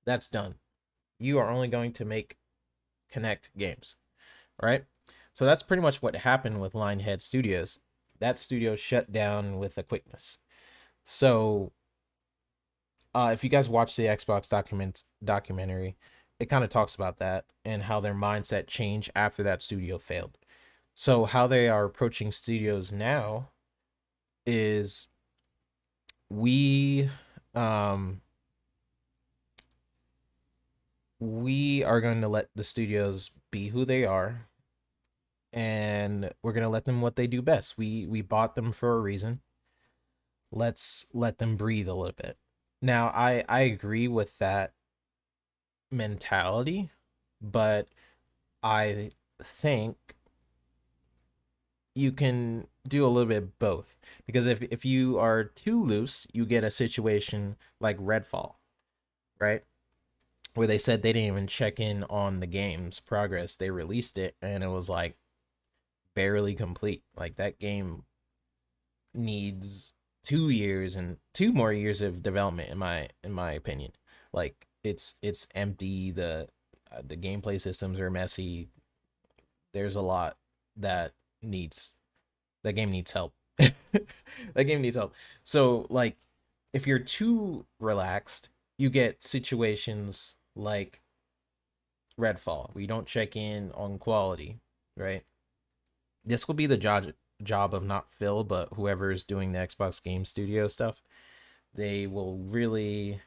That's done. You are only going to make Connect games, right? So that's pretty much what happened with Lionhead Studios. That studio shut down with a quickness. So if you guys watch the Xbox documentary, it kind of talks about that and how their mindset changed after that studio failed. So how they are approaching studios now is we are going to let the studios be who they are, and we're going to let them what they do best. We bought them for a reason. Let's let them breathe a little bit. Now, I agree with that mentality, but I think you can do a little bit of both, because if you are too loose, you get a situation like Redfall, right? Where they said they didn't even check in on the game's progress. They released it and it was like barely complete. Like that game needs 2 years and 2 more years of development in my opinion. Like it's empty. The gameplay systems are messy. There's a lot that needs that game needs help. That game needs help. So like if you're too relaxed, you get situations like Redfall, where you don't check in on quality, right? This will be the job of not Phil, but whoever is doing the Xbox Game Studio stuff. They will really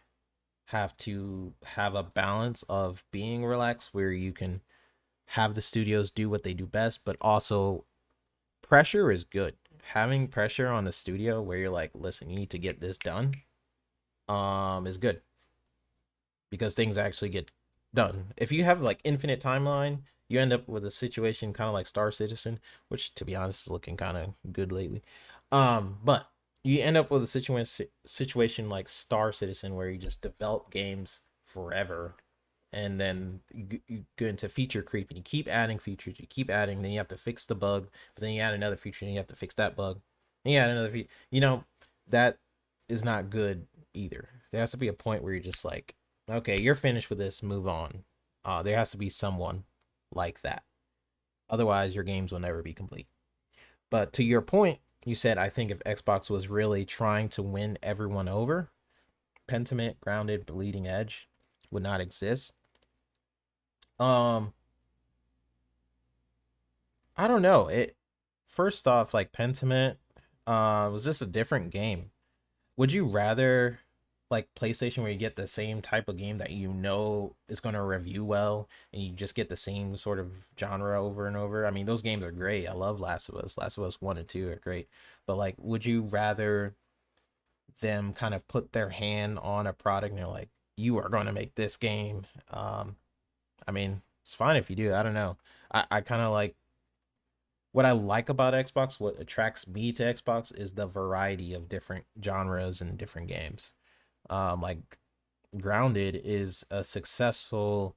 have to have a balance of being relaxed, where you can have the studios do what they do best, but also pressure is good. Having pressure on the studio where you're like, listen, you need to get this done, is good, because things actually get done. If you have like infinite timeline, you end up with a situation kind of like Star Citizen, which to be honest is looking kind of good lately. But you end up with a situation like Star Citizen, where you just develop games forever, and then you go into feature creep and you keep adding features, you keep adding, then you have to fix the bug, but then you add another feature and you have to fix that bug, and you add another feature. That is not good either. There has to be a point where you're just like, okay, you're finished with this, move on. There has to be someone like that. Otherwise, your games will never be complete. But to your point, you said, I think if Xbox was really trying to win everyone over, Pentiment, Grounded, Bleeding Edge would not exist. I don't know. It first off, like Pentiment, was this a different game? Would you rather like PlayStation, where you get the same type of game that is going to review well, and you just get the same sort of genre over and over? I mean, those games are great. I love Last of Us. Last of Us 1 and 2 are great. But like, would you rather them kind of put their hand on a product and they're like, you are going to make this game? I mean, it's fine if you do. I don't know. I kind of like what I like about Xbox, what attracts me to Xbox is the variety of different genres and different games. Like Grounded is a successful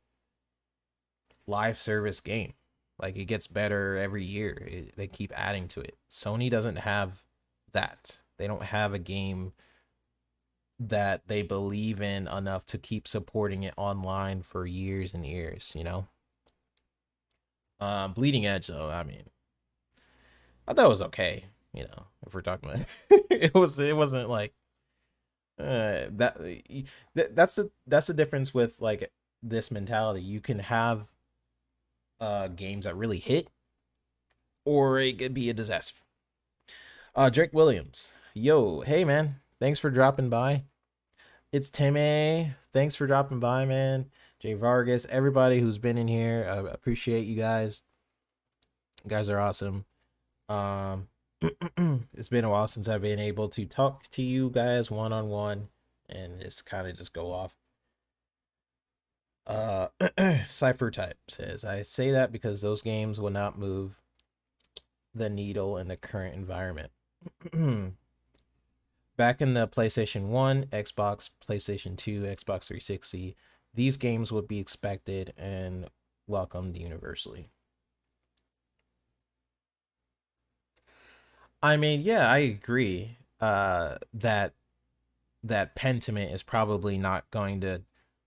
live service game. Like it gets better every year. They keep adding to it. Sony doesn't have that. They don't have a game that they believe in enough to keep supporting it online for years and years, you know? Bleeding Edge though, I mean, I thought it was okay, you know, if we're talking about it wasn't like that's the difference with like this mentality. You can have games that really hit, or it could be a disaster. Drake Williams. Yo, hey man. Thanks for dropping by. It's Timmy. Thanks for dropping by, man. Jay Vargas, everybody who's been in here. I appreciate you guys. You guys are awesome. It's been a while since I've been able to talk to you guys one on one and just kind of just go off. Cypher Type says, I say that because those games will not move the needle in the current environment. Back in the PlayStation 1, Xbox, PlayStation 2, Xbox 360, these games would be expected and welcomed universally. I mean, yeah, I agree. That Pentiment is probably not going to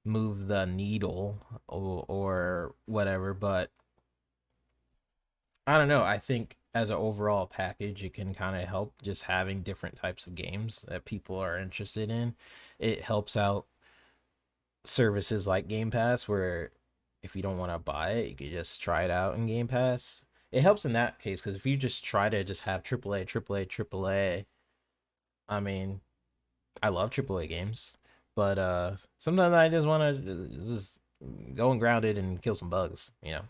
move the needle or whatever, but I don't know. I think as an overall package, it can kind of help just having different types of games that people are interested in. It helps out services like Game Pass, where if you don't want to buy it, you could just try it out in Game Pass. It helps in that case because if you just try to just have AAA, AAA, AAA, I mean, I love AAA games, but sometimes I just want to just go and grounded and kill some bugs, you know.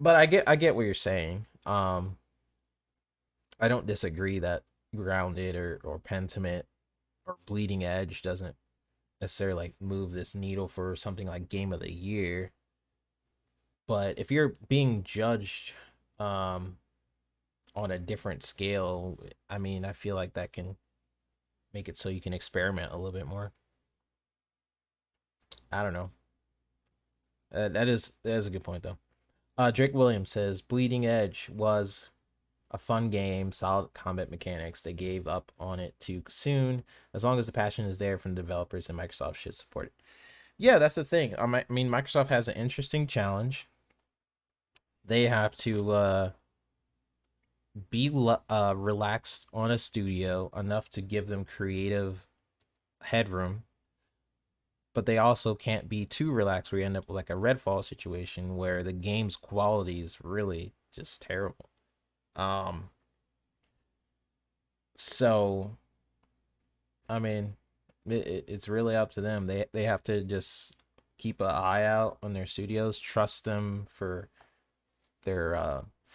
But I get what you're saying. I don't disagree that grounded or Pentiment or Bleeding Edge doesn't necessarily like move this needle for something like Game of the Year. But if you're being judged on a different scale, I mean, I feel like that can make it so you can experiment a little bit more. I don't know. That is a good point though. Drake Williams says Bleeding Edge was a fun game, solid combat mechanics. They gave up on it too soon. As long as the passion is there from the developers, and Microsoft should support it. Yeah, that's the thing. I mean, Microsoft has an interesting challenge. They have to be relaxed on a studio enough to give them creative headroom, but they also can't be too relaxed where you end up with like a Redfall situation where the game's quality is really just terrible. Um, so I mean, it's really up to them. They have to just keep an eye out on their studios, trust them for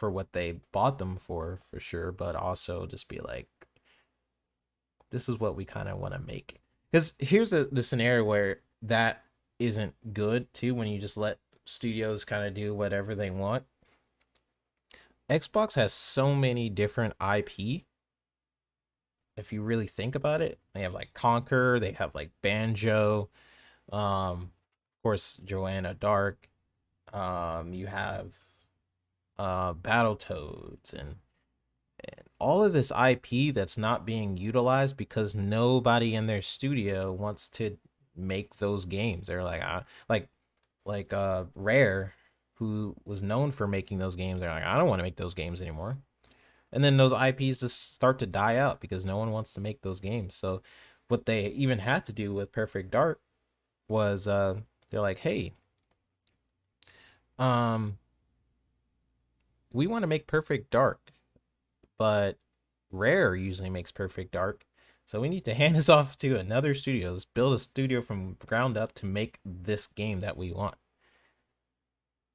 what they bought them for sure, but also just be like, this is what we kind of want to make. Because here's the scenario where that isn't good too, when you just let studios kind of do whatever they want. Xbox has so many different IP. If you really think about it, they have like Conquer, they have like Banjo, of course Joanna Dark, you have Battletoads and all of this IP that's not being utilized because nobody in their studio wants to make those games. They're like, Rare, who was known for making those games. They're like, I don't want to make those games anymore. And then those IPs just start to die out because no one wants to make those games. So what they even had to do with Perfect Dark was they're like, hey, um, we want to make Perfect Dark, but Rare usually makes Perfect Dark. So we need to hand this off to another studio. Let's build a studio from ground up to make this game that we want.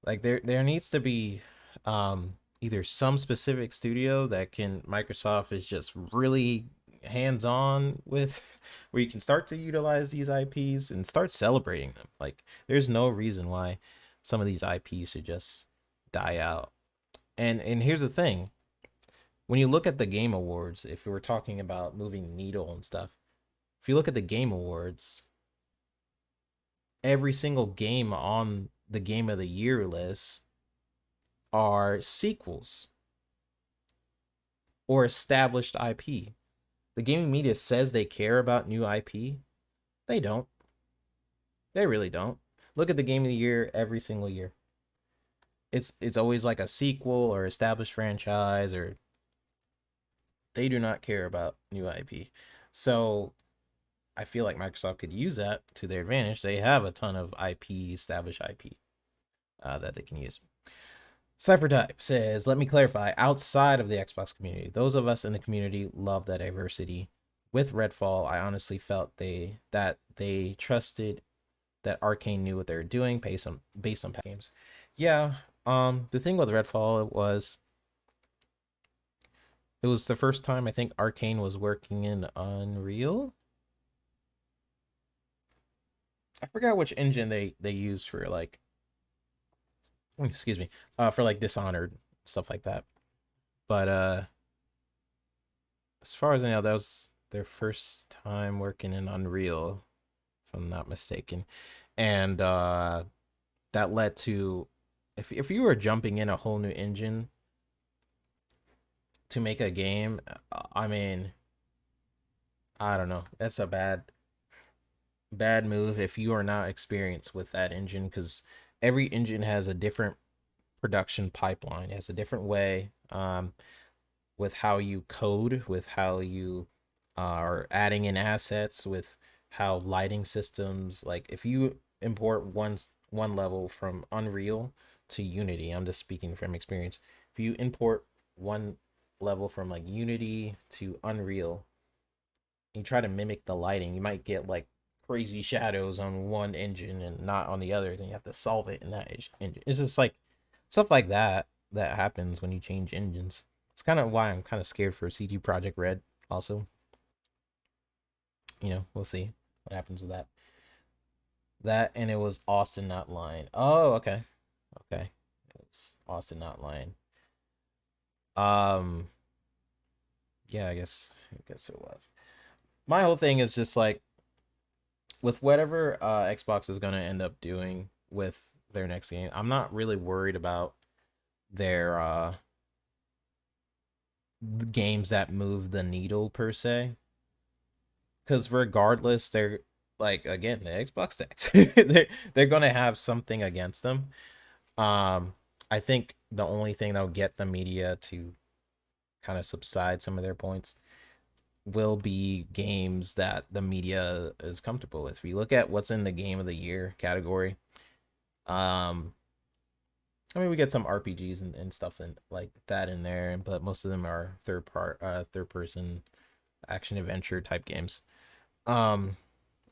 Like there needs to be either some specific studio that can Microsoft is just really hands on with, where you can start to utilize these IPs and start celebrating them. Like there's no reason why some of these IPs should just die out. And here's the thing. When you look at the Game Awards, if we were talking about moving the needle and stuff, if you look at the Game Awards, every single game on the Game of the Year list are sequels or established IP. The gaming media says they care about new IP. They don't. They really don't. Look at the Game of the Year every single year. It's always like a sequel or established franchise, or they do not care about new IP. So I feel like Microsoft could use that to their advantage. They have a ton of IP, established IP, that they can use. CypherType says, let me clarify, outside of the Xbox community, those of us in the community love that diversity. With Redfall, I honestly felt that they trusted that Arcane knew what they were doing based on games. Yeah, the thing with Redfall was it was the first time I think Arcane was working in Unreal. I forgot which engine they used for like, excuse me, for like Dishonored, stuff like that. But as far as I know, that was their first time working in Unreal, if I'm not mistaken. And that led to, if you were jumping in a whole new engine to make a game, I mean, I don't know. That's a bad move if you are not experienced with that engine, because every engine has a different production pipeline. It has a different way, with how you code, with how you are adding in assets, with how lighting systems, like if you import one level from Unreal to Unity, I'm just speaking from experience. If you import one level from like Unity to Unreal, you try to mimic the lighting, you might get like crazy shadows on one engine and not on the other. Then you have to solve it in that engine. It's just like stuff like that that happens when you change engines. It's kind of why I'm kind of scared for CD Project Red. Also, we'll see what happens with that. That, and it was Austin not lying. Oh, okay, okay. It's Austin not lying. Um, yeah, I guess it was. My whole thing is just like with whatever Xbox is gonna end up doing with their next game. I'm not really worried about their games that move the needle per se, because regardless, they're like, again, the Xbox tax. They're gonna have something against them. I think the only thing that'll get the media to kind of subside some of their points will be games that the media is comfortable with. If you look at what's in the Game of the Year category, um, I mean, we get some RPGs and stuff and like that in there, but most of them are third person action adventure type games. Um,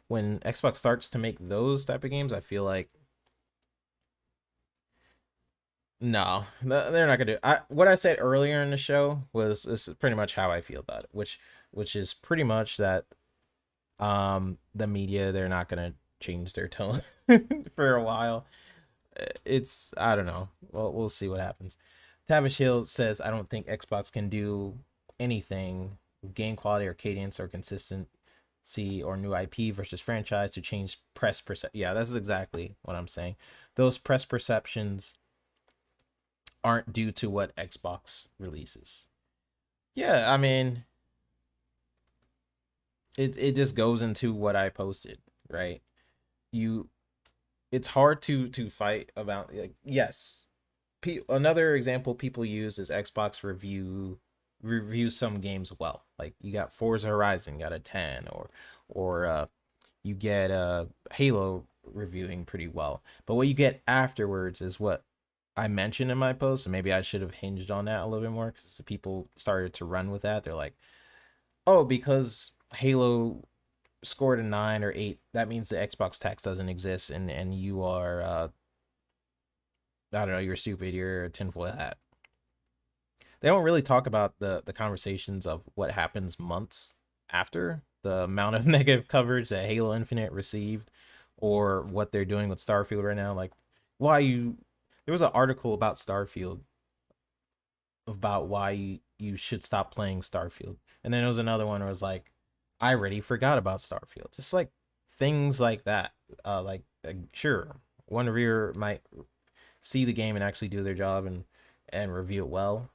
when Xbox starts to make those type of games, I feel like no, they're not gonna do. What I said earlier in the show was this is pretty much how I feel about it, which is pretty much that the media, they're not gonna change their tone for a while. It's, I don't know. Well, we'll see what happens. Tavish Hill says, I don't think Xbox can do anything with game quality or cadence or consistency or new IP versus franchise to change press perception. Yeah, that's exactly what I'm saying. Those press perceptions aren't due to what Xbox releases. Yeah, I mean, it just goes into what I posted, right? You It's hard to fight about, like, yes. Another example people use is Xbox review some games well. Like you got Forza Horizon got a 10, or you get Halo reviewing pretty well. But what you get afterwards is what I mentioned in my post, and maybe I should have hinged on that a little bit more, because people started to run with that. They're like, oh, because Halo scored a 9 or 8, that means the Xbox tax doesn't exist, and you are I don't know, you're stupid, you're a tinfoil hat. They don't really talk about the conversations of what happens months after, the amount of negative coverage that Halo Infinite received, or what they're doing with Starfield right now. Like, why you there was an article about Starfield about why you should stop playing Starfield. And then there was another one where it was like, I already forgot about Starfield. Just like things like that. Sure, one reviewer might see the game and actually do their job and review it well,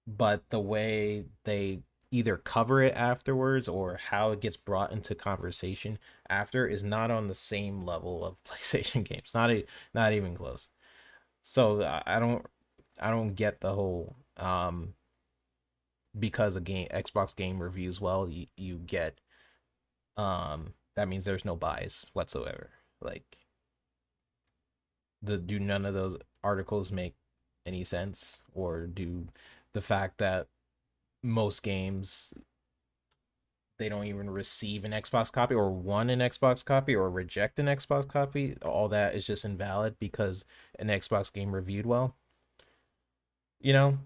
but the way they either cover it afterwards or how it gets brought into conversation after is not on the same level of PlayStation games. Not even close. So I don't get the whole because a game Xbox game reviews well, you get that means there's no bias whatsoever. Like, do none of those articles make any sense, or do the fact that most games they don't even receive an Xbox copy or want an Xbox copy or reject an Xbox copy, all that is just invalid because an Xbox game reviewed well? You know,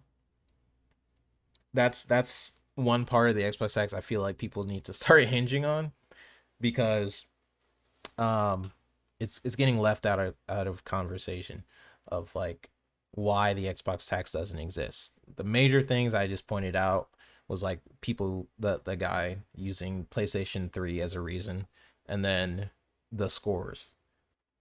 that's one part of the Xbox X I feel like people need to start hinging on, because um it's getting left out of conversation of like why the Xbox tax doesn't exist. The major things I just pointed out was like people, the guy using PlayStation 3 as a reason, and then the scores.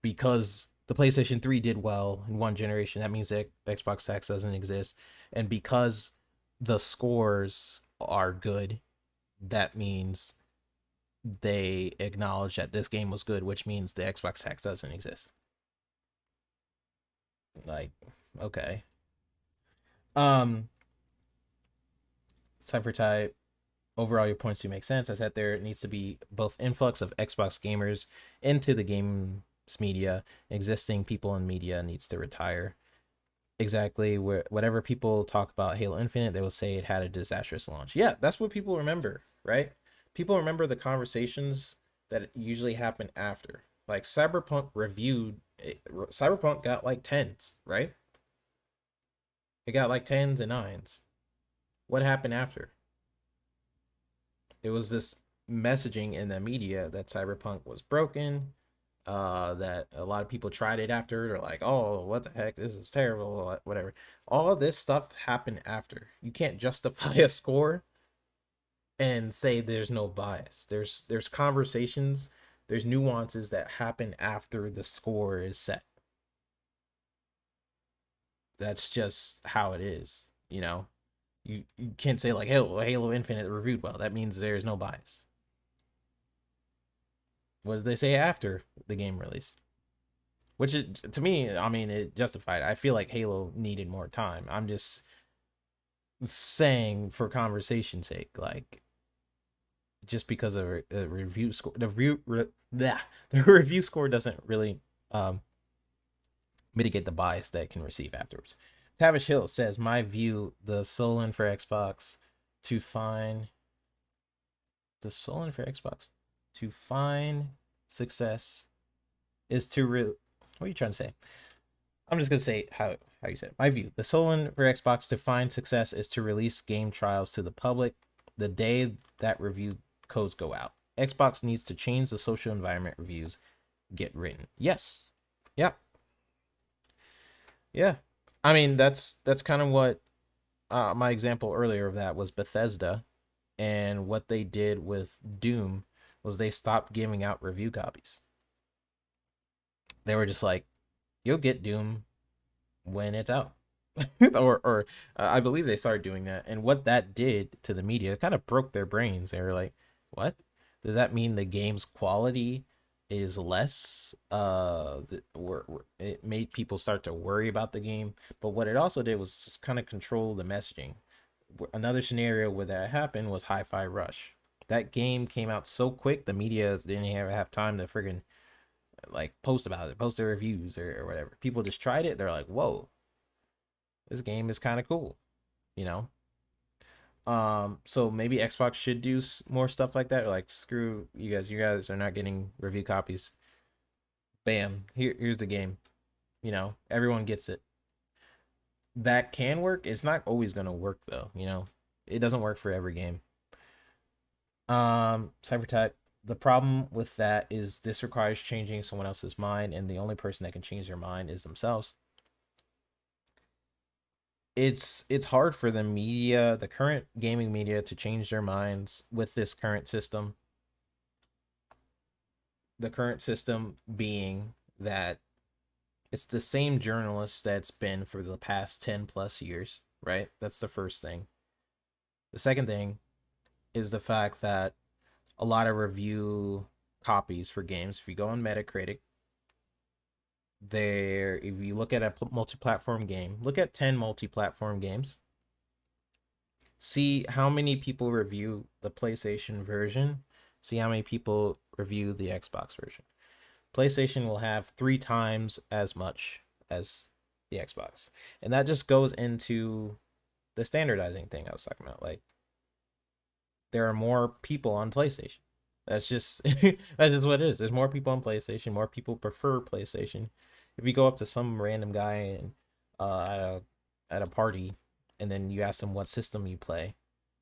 Because the PlayStation 3 did well in one generation, that means that Xbox tax doesn't exist. And because the scores are good, that means they acknowledge that this game was good, which means the Xbox tax doesn't exist. Like, okay. Um, Cypher type. Overall, your points do make sense. I said there needs to be both influx of Xbox gamers into the games media. Existing people in media needs to retire. Exactly. Whatever people talk about Halo Infinite, they will say it had a disastrous launch. Yeah, that's what people remember, right? People remember the conversations that usually happen after. Like Cyberpunk got like tens, right? It got like tens and nines. What happened after? It was this messaging in the media that Cyberpunk was broken, that a lot of people tried it after. They're like, oh, what the heck? This is terrible, whatever. All of this stuff happened after. You can't justify a score and say there's no bias. There's conversations, there's nuances that happen after the score is set. That's just how it is, you know. You can't say like Halo Infinite reviewed well. That means there's no bias. What did they say after the game release? Which to me, I mean, it justified. I feel like Halo needed more time. I'm just saying for conversation's sake, like just because of a review score, the review score doesn't really mitigate the bias that it can receive afterwards. Tavish Hill says, my view, the Solon for Xbox to find the Solon for Xbox to find success is to what are you trying to say? I'm just gonna say how you said it. My view: the Solon for Xbox to find success is to release game trials to the public the day that review codes go out. Xbox needs to change the social environment reviews get written. Yes. Yeah. Yeah. I mean, that's kind of what my example earlier of that was Bethesda, and what they did with Doom was they stopped giving out review copies. They were just like, you'll get Doom when it's out. or I believe they started doing that, and what that did to the media, it kind of broke their brains. They were like, what does that mean? The game's quality is less? It made people start to worry about the game. But what it also did was just kind of control the messaging. Another scenario where that happened was Hi-Fi Rush. That game came out so quick, the media didn't even have time to friggin' like post about it, post their reviews or whatever. People just tried it. They're like, whoa, this game is kind of cool, you know. So maybe Xbox should do more stuff like that. Or like, screw you guys. You guys are not getting review copies. Bam, here's the game. You know, everyone gets it. That can work. It's not always gonna work though. You know, it doesn't work for every game. Cybertech. The problem with that is this requires changing someone else's mind, and the only person that can change their mind is themselves. it's hard for the current gaming media, to change their minds with this current system. The current system being that it's the same journalist that's been for the past 10 plus years, right? That's the first thing. The second thing is the fact that a lot of review copies for games, if you go on Metacritic, there, if you look at a multi-platform game, look at 10 multi-platform games, see how many people review the PlayStation version, see how many people review the Xbox version. PlayStation will have 3 times as much as the Xbox. And that just goes into the standardizing thing I was talking about. Like, there are more people on PlayStation. That's just that's just what it is. There's more people on PlayStation. More people prefer PlayStation. If you go up to some random guy and at a party, and then you ask them what system you play,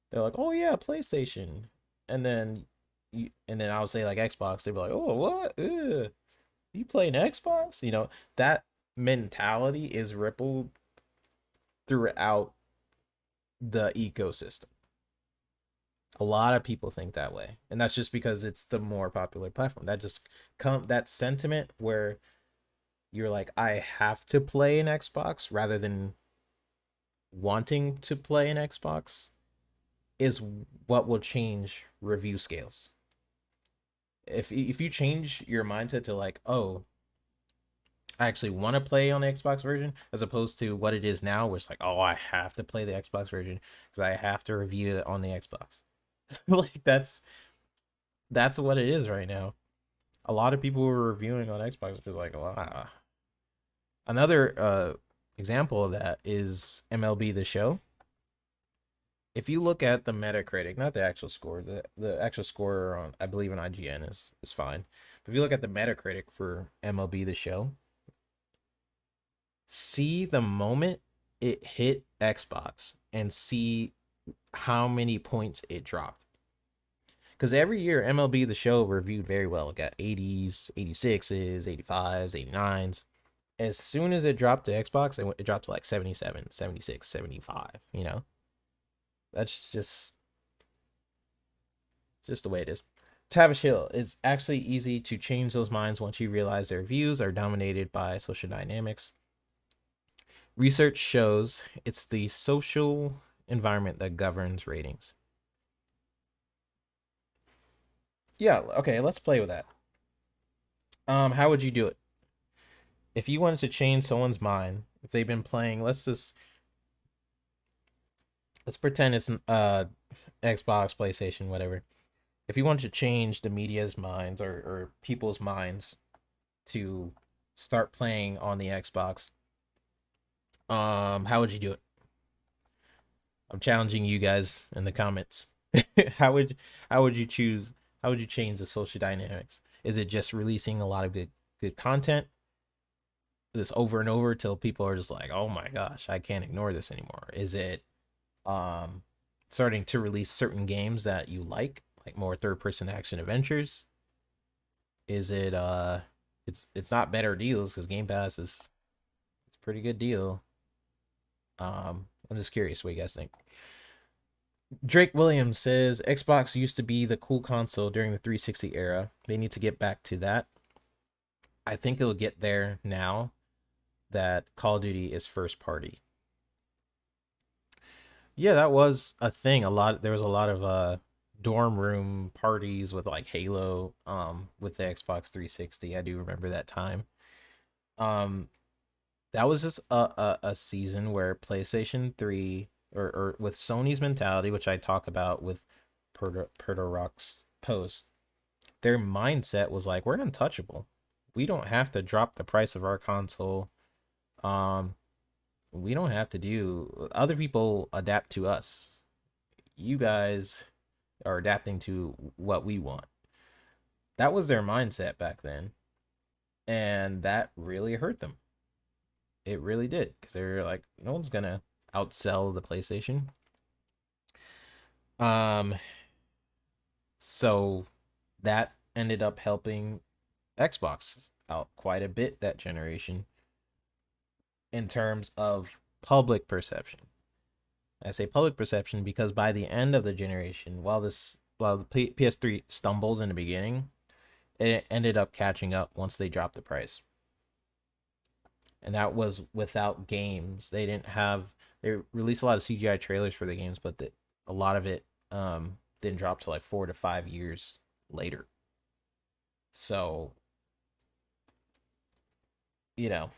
they're like, "Oh yeah, PlayStation." And then I'll say like Xbox. They'd be like, "Oh what? Ugh. You play an Xbox?" That mentality is rippled throughout the ecosystem. A lot of people think that way, and that's just because it's the more popular platform. That sentiment where you're like, I have to play an Xbox rather than wanting to play an Xbox, is what will change review scales. If you change your mindset to like, oh, I actually want to play on the Xbox version, as opposed to what it is now, where it's like, oh, I have to play the Xbox version because I have to review it on the Xbox. Like, that's what it is right now. A lot of people who are reviewing on Xbox are like, wow. Another example of that is MLB The Show. If you look at the Metacritic, not the actual score, the actual score on, I believe, on IGN is fine. But if you look at the Metacritic for MLB The Show, see the moment it hit Xbox and see how many points it dropped. Because every year MLB The Show reviewed very well. It got 80s, 86s, 85s, 89s. As soon as it dropped to Xbox, it dropped to like 77, 76, 75, That's just the way it is. Tavish Hill, it's actually easy to change those minds once you realize their views are dominated by social dynamics. Research shows it's the social environment that governs ratings. Yeah, okay, let's play with that. How would you do it? If you wanted to change someone's mind, if they've been playing, let's pretend it's Xbox, PlayStation, whatever. If you wanted to change the media's minds, or people's minds to start playing on the Xbox, how would you do it? I'm challenging you guys in the comments. how would you choose? How would you change the social dynamics? Is it just releasing a lot of good content, this over and over till people are just like, oh my gosh, I can't ignore this anymore? Is it starting to release certain games that you like more third person action adventures? Is it it's not better deals, because GamePass it's a pretty good deal. I'm just curious what you guys think. Drake Williams says Xbox used to be the cool console during the 360 era. They need to get back to that. I think it'll get there now that Call of Duty is first party. Yeah, that was a thing. There was a lot of dorm room parties with like Halo with the Xbox 360. I do remember that time. That was just a season where PlayStation 3, or with Sony's mentality, which I talk about with Perdo Rock's post, their mindset was like, we're untouchable. We don't have to drop the price of our console. We don't have to do, other people adapt to us. You guys are adapting to what we want. That was their mindset back then. And that really hurt them. It really did, because they were like, no one's gonna outsell the PlayStation. So that ended up helping Xbox out quite a bit that generation, in terms of public perception. I say public perception because by the end of the generation, while the PS3 stumbles in the beginning, it ended up catching up once they dropped the price. And that was without games. They released a lot of CGI trailers for the games, but a lot of it didn't drop till like 4 to 5 years later. So, you know,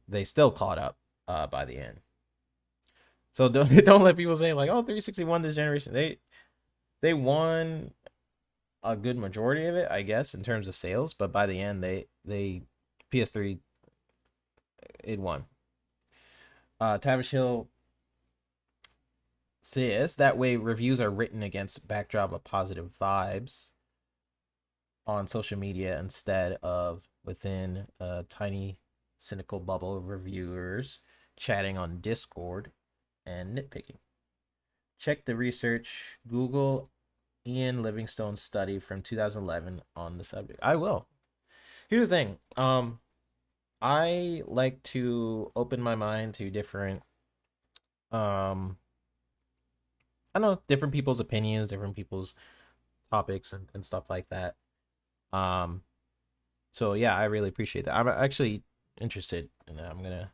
they still caught up by the end. So don't let people say like, oh, 360 won this generation. They won a good majority of it, I guess, in terms of sales, but by the end they PS3 it won. Tavish Hill says that way reviews are written against backdrop of positive vibes on social media instead of within a tiny cynical bubble of reviewers chatting on Discord and nitpicking. Check the research. Google Ian Livingstone's study from 2011 on the subject. I will. Here's the thing. I like to open my mind to different I don't know, different people's opinions, different people's topics and stuff like that. Um so yeah, I really appreciate that. I'm actually interested in that. I'm gonna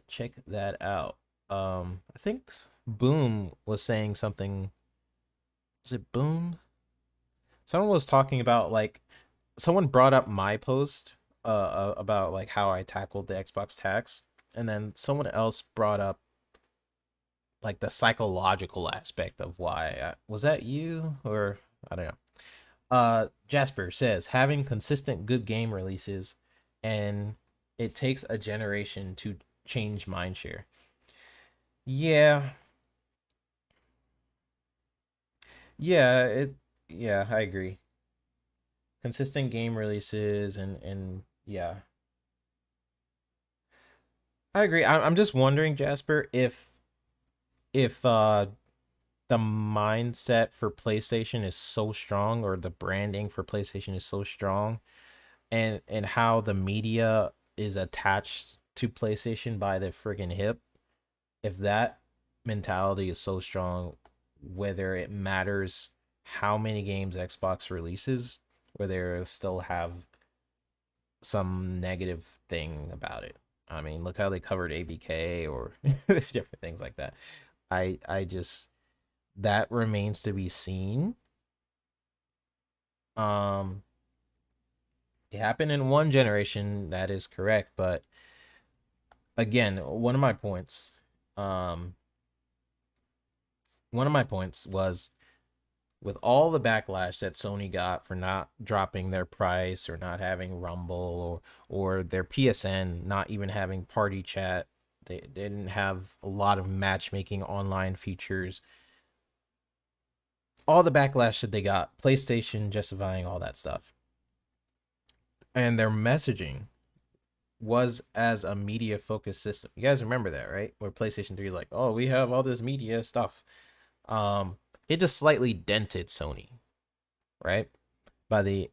check that out. I think Boom was saying something. Was it Boom? Someone was talking about like someone brought up my post about like how I tackled the Xbox tax, and then someone else brought up like the psychological aspect of why. Was that you or I don't know. Jasper says having consistent good game releases and it takes a generation to change mindshare. Yeah. Yeah, I agree. Consistent game releases and yeah. I agree. I'm just wondering, Jasper, if the mindset for PlayStation is so strong or the branding for PlayStation is so strong and how the media is attached to PlayStation by the friggin' hip, if that mentality is so strong, whether it matters how many games Xbox releases, where they still have some negative thing about it. I mean, look how they covered ABK or different things like that. I just that remains to be seen. Um, it happened in one generation, that is correct, but again, um, one of my points was with all the backlash that Sony got for not dropping their price or not having Rumble or their PSN not even having party chat, they didn't have a lot of matchmaking online features. All the backlash that they got, PlayStation justifying all that stuff. And their messaging was as a media focused system. You guys remember that, right? Where PlayStation 3 is like, oh, we have all this media stuff. It just slightly dented Sony, right? By the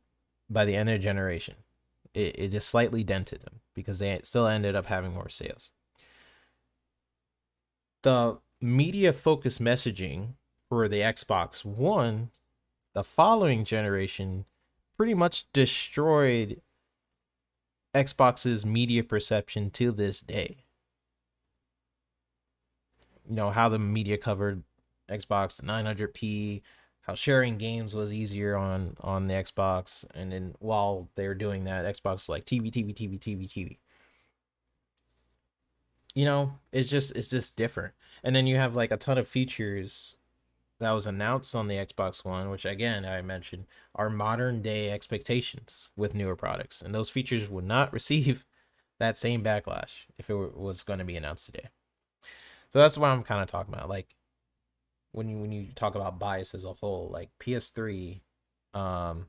end of the generation. It just slightly dented them because they still ended up having more sales. The media focused messaging for the Xbox One, the following generation, pretty much destroyed Xbox's media perception to this day. You know, how the media covered Xbox 900p, how sharing games was easier on the Xbox, and then while they were doing that, Xbox was like TV. You know, it's just different. And then you have like a ton of features that was announced on the Xbox One, which again I mentioned are modern day expectations with newer products, and those features would not receive that same backlash if it was going to be announced today. So that's what I'm kind of talking about. Like when you talk about bias as a whole, like PS3, um,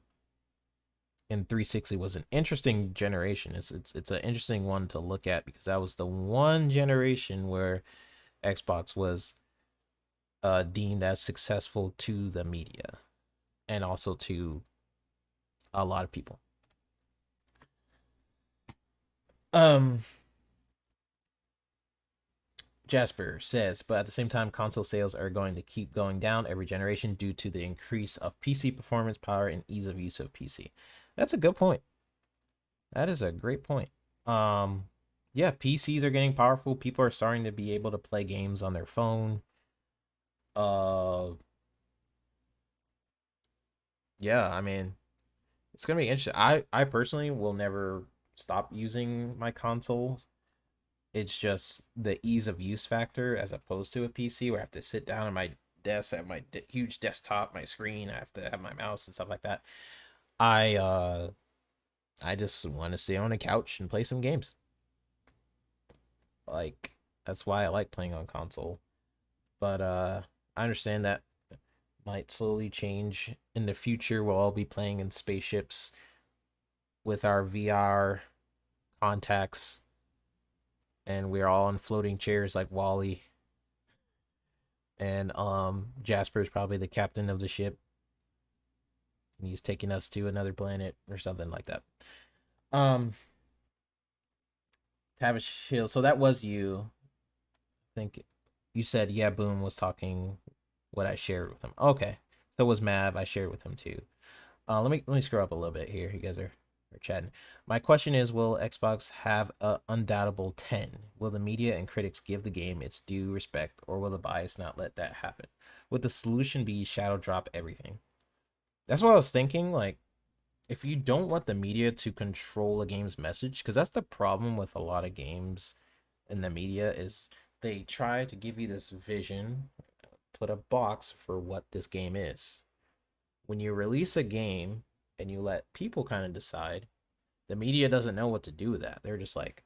and 360 was an interesting generation. It's an interesting one to look at because that was the one generation where Xbox was deemed as successful to the media and also to a lot of people. Um, Jasper says, but at the same time, console sales are going to keep going down every generation due to the increase of PC performance, power, and ease of use of PC. That's a good point. That is a great point. Um, yeah, PCs are getting powerful. People are starting to be able to play games on their phone. Uh, yeah, I mean, it's gonna be interesting. I personally will never stop using my console. It's just the ease of use factor as opposed to a PC where I have to sit down at my desk, I have my huge desktop, my screen, I have to have my mouse and stuff like that. I uh I just want to sit on a couch and play some games. Like that's why I like playing on console. But I understand that might slowly change in the future. We'll all be playing in spaceships with our VR contacts and we're all in floating chairs like Wally. And Jasper is probably the captain of the ship. And he's taking us to another planet or something like that. Um Tavish Hill. So that was you. I think you said yeah, Boom was talking what I shared with him. Okay. So was Mav. I shared with him too. Let me scroll up a little bit here. You guys are chatting. My question is, will Xbox have a undoubtable 10? Will the media and critics give the game its due respect, or will the bias not let that happen? Would the solution be shadow drop everything? That's what I was thinking. Like, if you don't want the media to control a game's message, because that's the problem with a lot of games in the media, is they try to give you this vision, put a box for what this game is. When you release a game and you let people kind of decide, the media doesn't know what to do with that. They're just like,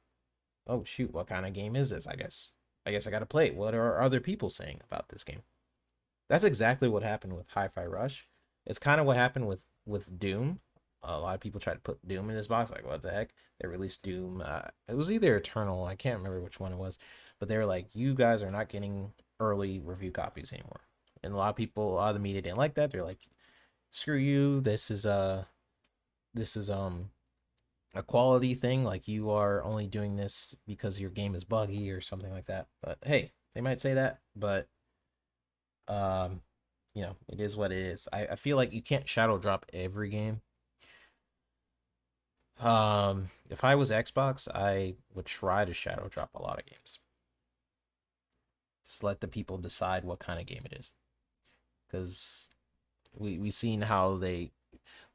oh shoot, what kind of game is this? I guess I gotta play it. What are other people saying about this game? That's exactly what happened with Hi-Fi Rush. It's kind of what happened with Doom. A lot of people tried to put Doom in this box, like what the heck? They released Doom. It was either Eternal, I can't remember which one it was, but they were like, you guys are not getting early review copies anymore. And a lot of the media didn't like that. They're like, screw you. This is a quality thing. Like you are only doing this because your game is buggy or something like that. But hey, they might say that, but um, it is what it is. I feel like you can't shadow drop every game. If I was Xbox, I would try to shadow drop a lot of games. Just let the people decide what kind of game it is. Because we seen how they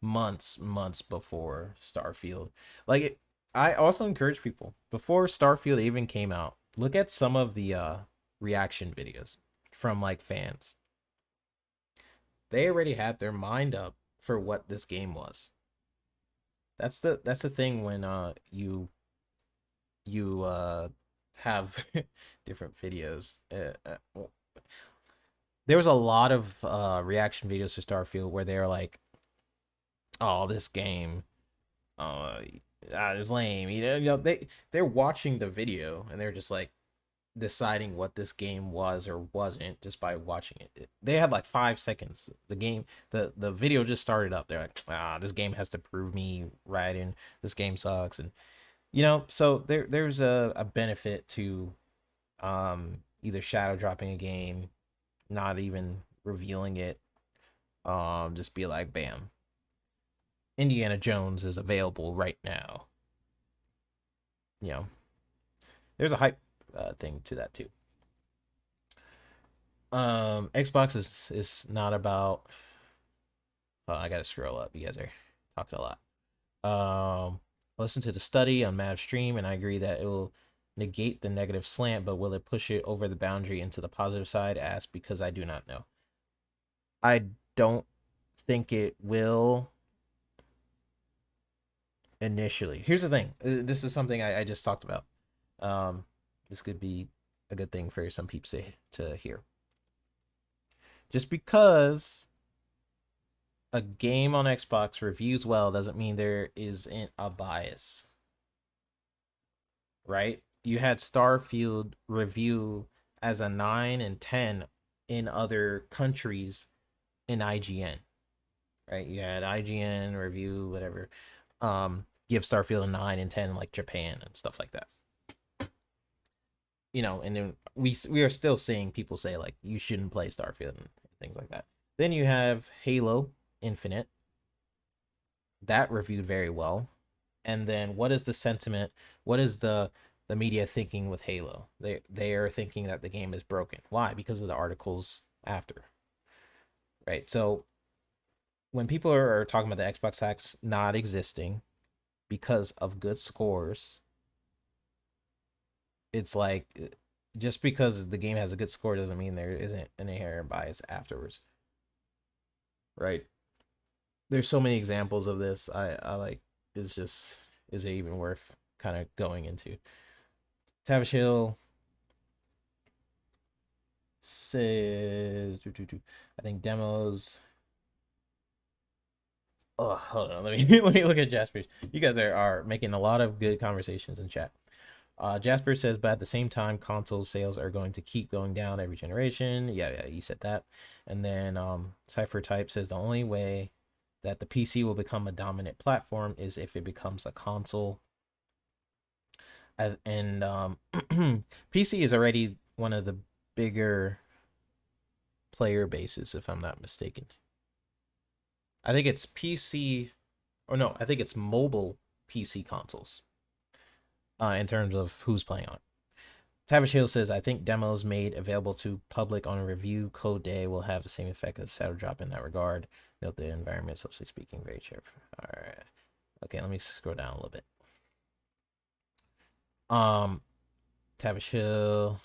months before Starfield. Like I also encourage people before Starfield even came out, look at some of the reaction videos from like fans. They already had their mind up for what this game was. That's the thing when you have different videos. There was a lot of reaction videos to Starfield where they're like, "Oh, this game it's lame." They're watching the video and they're just like deciding what this game was or wasn't just by watching it. They had like 5 seconds. The video just started up. They're like, this game has to prove me right, and this game sucks, and so there's a benefit to either shadow dropping a game, not even revealing it, just be like, bam, Indiana Jones is available right now. You know, there's a hype thing to that too. Xbox is not about. Oh, I gotta scroll up. You guys are talking a lot. Listen to the study on Mav's stream, and I agree that it will negate the negative slant, but will it push it over the boundary into the positive side? Ask because I do not know. I don't think it will initially. Here's the thing. This is something I just talked about. This could be a good thing for some peeps to hear. Just because a game on Xbox reviews well doesn't mean there isn't a bias, right? You had Starfield review as a 9 and 10 in other countries in IGN, right? You had IGN review, whatever, give Starfield a 9 and 10 in like Japan and stuff like that. and then we are still seeing people say like you shouldn't play Starfield and things like that. Then you have Halo Infinite, that reviewed very well. And then what is the sentiment? What is the media thinking with Halo? They are thinking that the game is broken. Why? Because of the articles after, right? So when people are talking about the Xbox X not existing because of good scores, it's like just because the game has a good score doesn't mean there isn't an inherent bias afterwards, right? There's so many examples of this. I like is just is it even worth kind of going into? Tavish Hill says, I think demos. Oh, hold on. Let me let me look at Jasper's. You guys are making a lot of good conversations in chat. Jasper says, but at the same time, console sales are going to keep going down every generation. Yeah, you said that. And then Cypher Type says the only way that the PC will become a dominant platform is if it becomes a console. And PC is already one of the bigger player bases, if I'm not mistaken. I think it's PC, or no, I think it's mobile PC consoles in terms of who's playing on it. Tavish Hill says, I think demos made available to public on a review code day will have the same effect as Shadow Drop in that regard. Note the environment, socially speaking, very cheerful. All right. Okay, let me scroll down a little bit. Tavish Hill,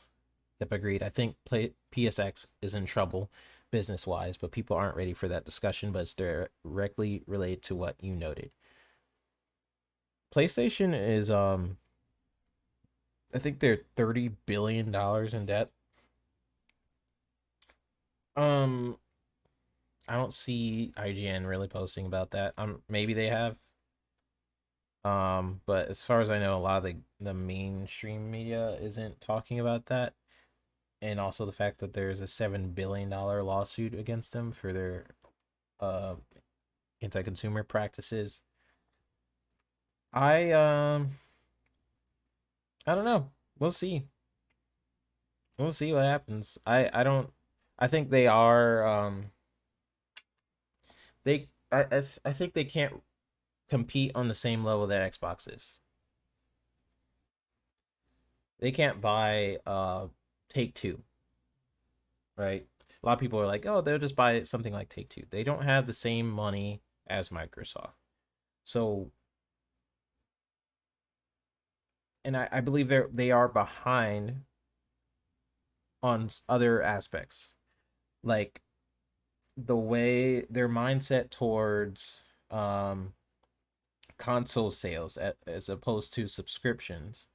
yep, agreed. I think PSX is in trouble business-wise, but people aren't ready for that discussion, but it's directly related to what you noted. PlayStation is, I think they're $30 billion in debt. I don't see IGN really posting about that. Maybe they have. But as far as I know, a lot of the mainstream media isn't talking about that. And also the fact that there's a $7 billion lawsuit against them for their uh anti-consumer practices. I don't know. We'll see. We'll see what happens. I don't I think they are I think they can't compete on the same level that Xbox is. They can't buy Take Two, right? A lot of people are like, oh, they'll just buy something like Take Two. They don't have the same money as Microsoft. So, and I believe they are behind on other aspects, like the way their mindset towards console sales as opposed to subscriptions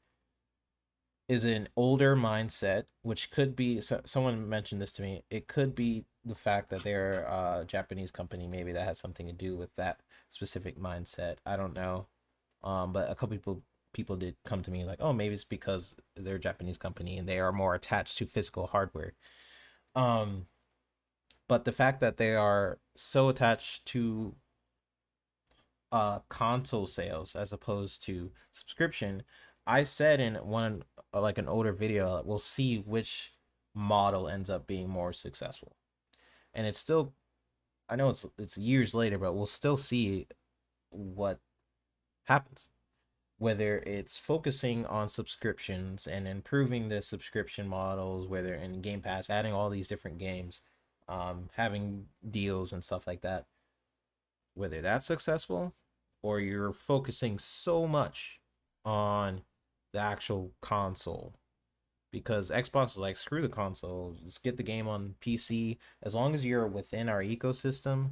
is an older mindset, which could be someone mentioned this to me. It could be the fact that they're a Japanese company. Maybe that has something to do with that specific mindset. I don't know. But a couple people did come to me like, oh, maybe it's because they're a Japanese company and they are more attached to physical hardware. Um, but the fact that they are so attached to console sales as opposed to subscription, I said in one like an older video, we'll see which model ends up being more successful. And it's still, I know it's years later, but we'll still see what happens. Whether it's focusing on subscriptions and improving the subscription models, whether in Game Pass, adding all these different games, having deals and stuff like that, whether that's successful or you're focusing so much on the actual console, because Xbox is like, screw the console, just get the game on PC. As long as you're within our ecosystem,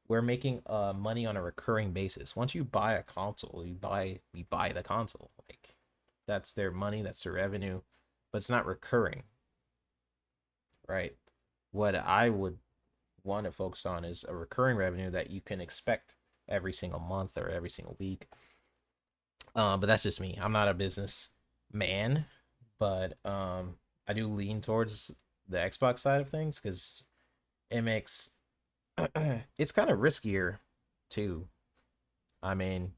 we're making money on a recurring basis. Once you buy a console, you buy the console. Like, that's their money, that's their revenue, but it's not recurring, right? What I would want to focus on is a recurring revenue that you can expect every single month or every single week. But that's just me. I'm not a business man, but I do lean towards the Xbox side of things because it makes it's kind of riskier too. I mean,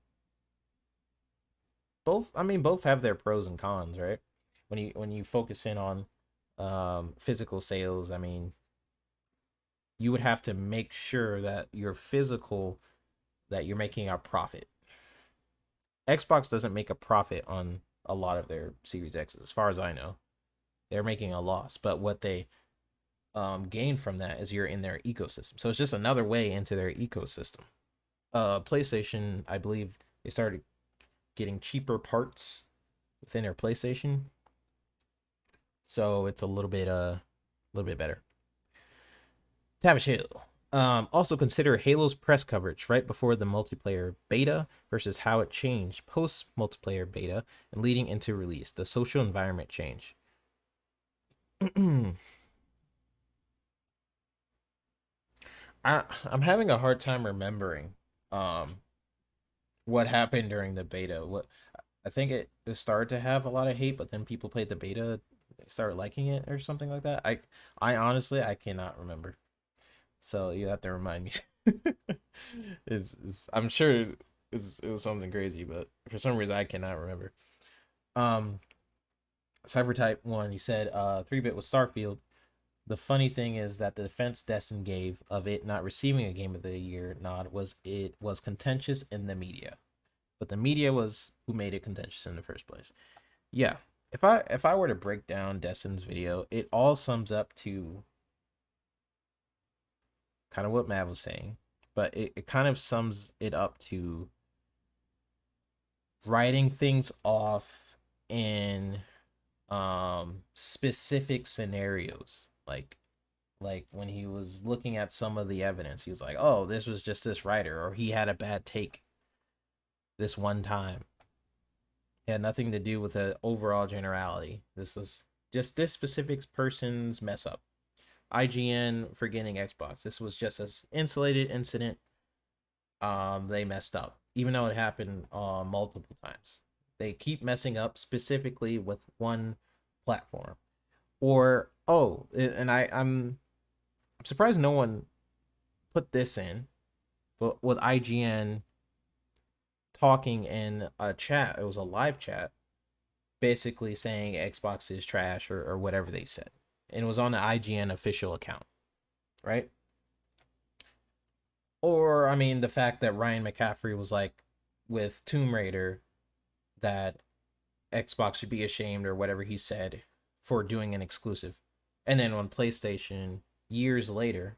both have their pros and cons, right? when you focus in on physical sales, I mean, you would have to make sure that your physical that you're making a profit. Xbox doesn't make a profit on a lot of their Series X's, as far as I know. They're making a loss, but what they gain from that is you're in their ecosystem. So it's just another way into their ecosystem. PlayStation, I believe they started getting cheaper parts within their PlayStation, so it's a little bit better. Tavish Hill. Also consider Halo's press coverage right before the multiplayer beta versus how it changed post multiplayer beta and leading into release. The social environment change. I'm having a hard time remembering um what happened during the beta. What I think it started to have a lot of hate, but then people played the beta, they started liking it or something like that. I honestly I cannot remember. So you have to remind me. I'm sure it was something crazy, but for some reason I cannot remember. Um Cypher Type 1, you said 3-bit was Starfield. The funny thing is that the defense Destin gave of it not receiving a Game of the Year nod was it was contentious in the media. But the media was who made it contentious in the first place. Yeah. If I were to break down Destin's video, it all sums up to kind of what Matt was saying, but it kind of sums it up to writing things off in specific scenarios. Like when he was looking at some of the evidence, he was like, oh, this was just this writer, or he had a bad take this one time. It had nothing to do with the overall generality. This was just this specific person's mess up. IGN forgetting Xbox. This was just an insulated incident. They messed up, even though it happened multiple times. They keep messing up specifically with one platform. Or and I'm surprised no one put this in, but with IGN talking in a chat, it was a live chat, basically saying Xbox is trash or whatever they said. And it was on the IGN official account, right? Or, I mean, the fact that Ryan McCaffrey was like with Tomb Raider that Xbox should be ashamed or whatever he said for doing an exclusive. And then on PlayStation, years later,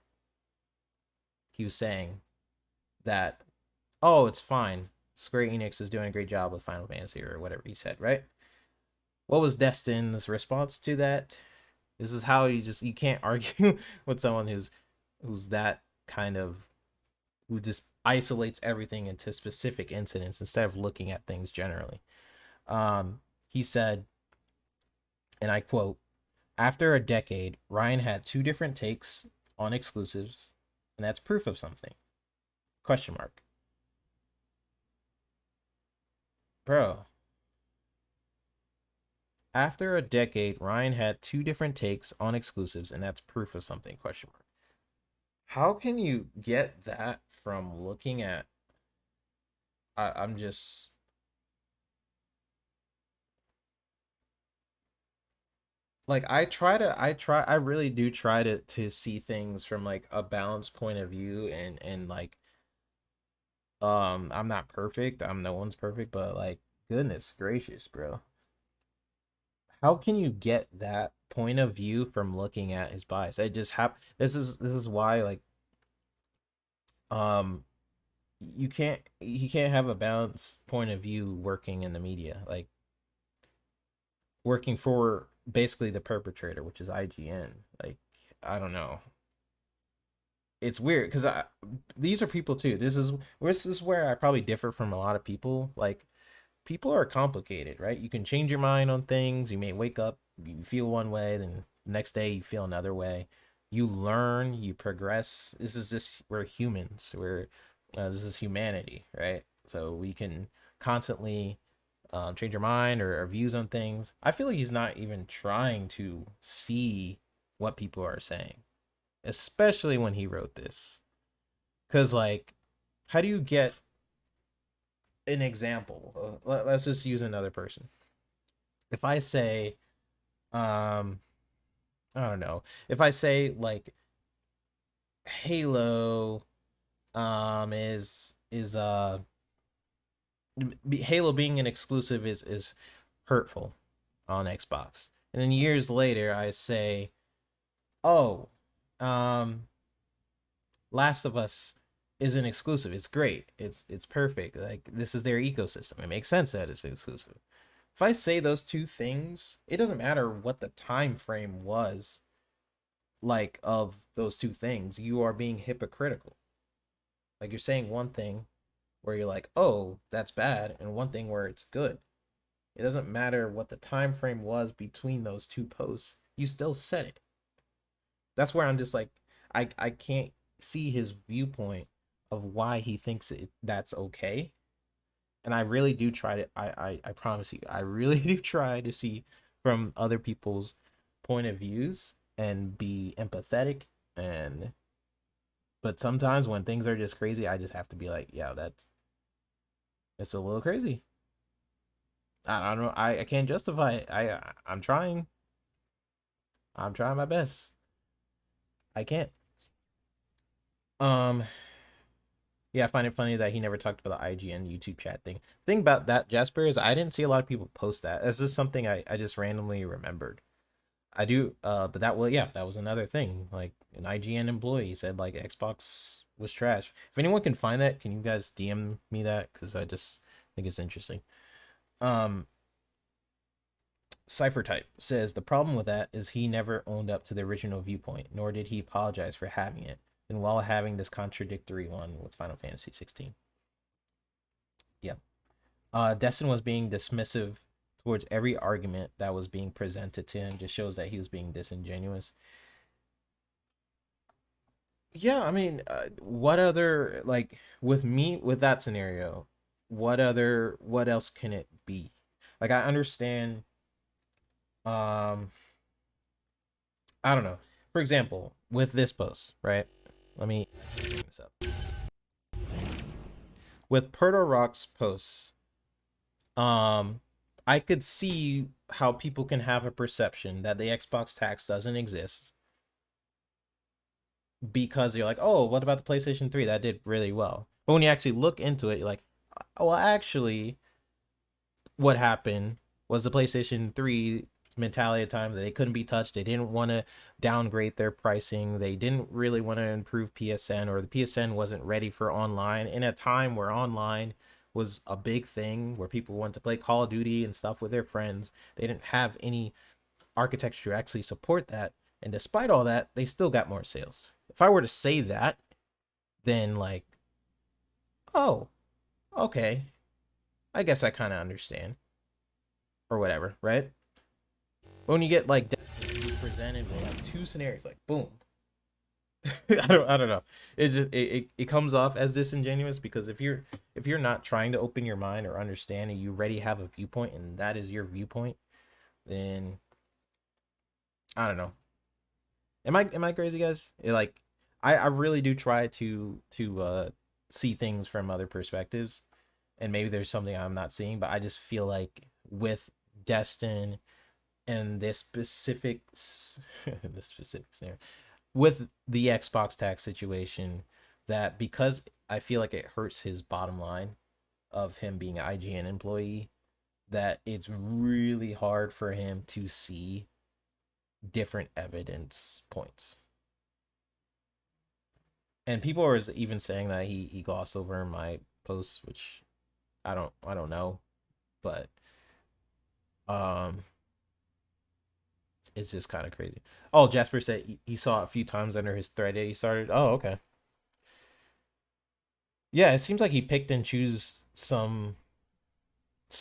he was saying that, oh, it's fine. Square Enix is doing a great job with Final Fantasy or whatever he said, right? What was Destin's response to that? This is how you can't argue with someone who's that kind of who just isolates everything into specific incidents instead of looking at things generally. He said, and I quote, after a decade, Ryan had two different takes on exclusives, and that's proof of something. Question mark. Bro. After a decade, Ryan had two different takes on exclusives, and that's proof of something. Question mark. How can you get that from looking at I'm just like I really do try to see things from like a balanced point of view and like I'm not perfect. I'm no one's perfect, but like goodness gracious, bro. How can you get that point of view from looking at his bias? I just have this is why like um you can't he can't have a balanced point of view working in the media, like working for basically the perpetrator, which is IGN. Like I don't know, it's weird because these are people too. This is where I probably differ from a lot of people. Like people are complicated, right? You can change your mind on things. You may wake up, you feel one way, then the next day you feel another way. You learn, you progress. We're humans. This is humanity, right? So we can constantly change our mind or our views on things. I feel like he's not even trying to see what people are saying, especially when he wrote this. Because, like, how do you get an example? Let's just use another person. If I say, um I don't know. If I say like Halo is Halo being an exclusive is hurtful on Xbox. And then years later I say, "Oh, um Last of Us is an exclusive. It's great. It's perfect. Like this is their ecosystem. It makes sense that it's exclusive." If I say those two things, it doesn't matter what the time frame was like of those two things. You are being hypocritical. Like you're saying one thing where you're like, "Oh, that's bad," and one thing where it's good. It doesn't matter what the time frame was between those two posts. You still said it. That's where I'm just like, I can't see his viewpoint of why he thinks that's okay. And I really do try to I promise you, I really do try to see from other people's point of views and be empathetic. And but sometimes when things are just crazy, I just have to be like, yeah, it's a little crazy. I don't know. I can't justify it. I'm trying. I'm trying my best. I can't. Um yeah, I find it funny that he never talked about the IGN YouTube chat thing. The thing about that, Jasper, is I didn't see a lot of people post that. It's just something I just randomly remembered. I do, but that was, yeah, that was another thing. Like an IGN employee said like Xbox was trash. If anyone can find that, can you guys DM me that? Because I just think it's interesting. Um, Cipher Type says the problem with that is he never owned up to the original viewpoint, nor did he apologize for having it, and while having this contradictory one with Final Fantasy 16. Yeah. Destin was being dismissive towards every argument that was being presented to him. Just shows that he was being disingenuous. Yeah, I mean, what other like with me with that scenario? What else can it be? Like I understand. Um, I don't know. For example, with this post, right? Let me bring this up. With Perto Rock's posts, um, I could see how people can have a perception that the Xbox tax doesn't exist because you're like, oh, what about the PlayStation 3? That did really well. But when you actually look into it, you're like, oh, well, actually, what happened was the PlayStation 3 mentality at the time that they couldn't be touched. They didn't want to downgrade their pricing. They didn't really want to improve PSN, or the PSN wasn't ready for online in a time where online was a big thing where people wanted to play Call of Duty and stuff with their friends. They didn't have any architecture to actually support that. And despite all that, they still got more sales. If I were to say that, then like, oh, okay, I guess I kind of understand or whatever, right? But when you get like presented with like two scenarios, like boom, I don't know. It's just it comes off as disingenuous because if you're not trying to open your mind or understand and you already have a viewpoint and that is your viewpoint, then I don't know. Am I crazy, guys? Like I really do try to see things from other perspectives, and maybe there's something I'm not seeing, but I just feel like with Destin and this specific this specific scenario with the Xbox tax situation, that because I feel like it hurts his bottom line of him being an IGN employee, that it's really hard for him to see different evidence points. And people are even saying that he glossed over my posts, which I don't know, but um it's just kind of crazy. Oh, Jasper said he saw it a few times under his thread that he started. Oh, okay. Yeah, it seems like he picked and choose some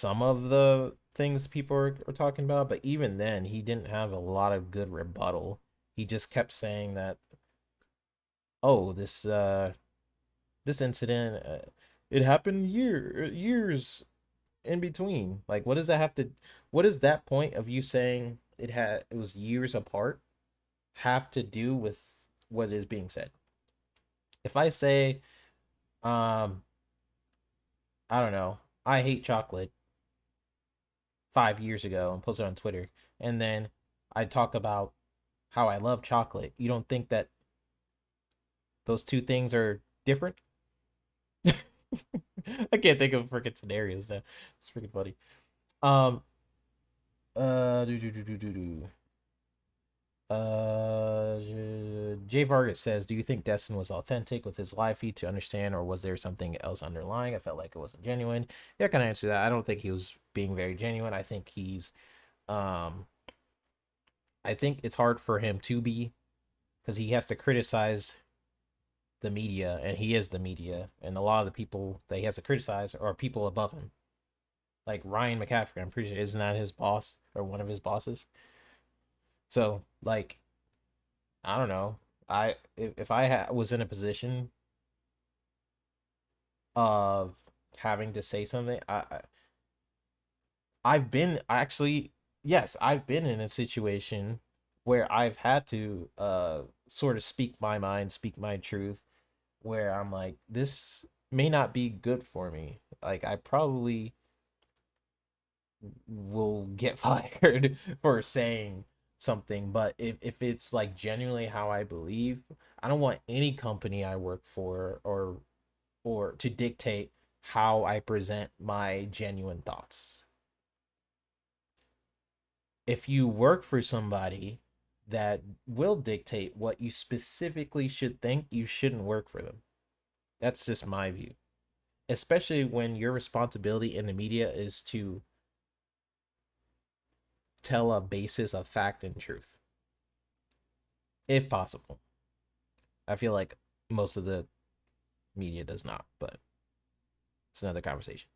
of the things people are talking about, but even then, he didn't have a lot of good rebuttal. He just kept saying that, oh, this incident, it happened years in between. Like, what does that have to? What does that point of you saying it was years apart have to do with what is being said? If I say, um, I don't know, I hate chocolate 5 years ago and posted on Twitter, and then I talk about how I love chocolate. You don't think that those two things are different? I can't think of freaking scenarios now. It's freaking funny. Um do. Jay Vargas says, "Do you think Destin was authentic with his live feed to understand, or was there something else underlying? I felt like it wasn't genuine." Yeah, I can answer that. I don't think he was being very genuine. I think um, I think it's hard for him to be, because he has to criticize the media, and he is the media, and a lot of the people that he has to criticize are people above him, like Ryan McCaffrey. I'm pretty sure isn't that his boss or one of his bosses. So like, I don't know. If I was in a position of having to say something, I've been actually, yes, I've been in a situation where I've had to sort of speak my mind, speak my truth, where I'm like, this may not be good for me. Like, I probably will get fired for saying something, but if it's like genuinely how I believe, I don't want any company I work for or to dictate how I present my genuine thoughts. If you work for somebody that will dictate what you specifically should think, you shouldn't work for them. That's just my view. Especially when your responsibility in the media is to tell a basis of fact and truth, if possible. I feel like most of the media does not, but it's another conversation.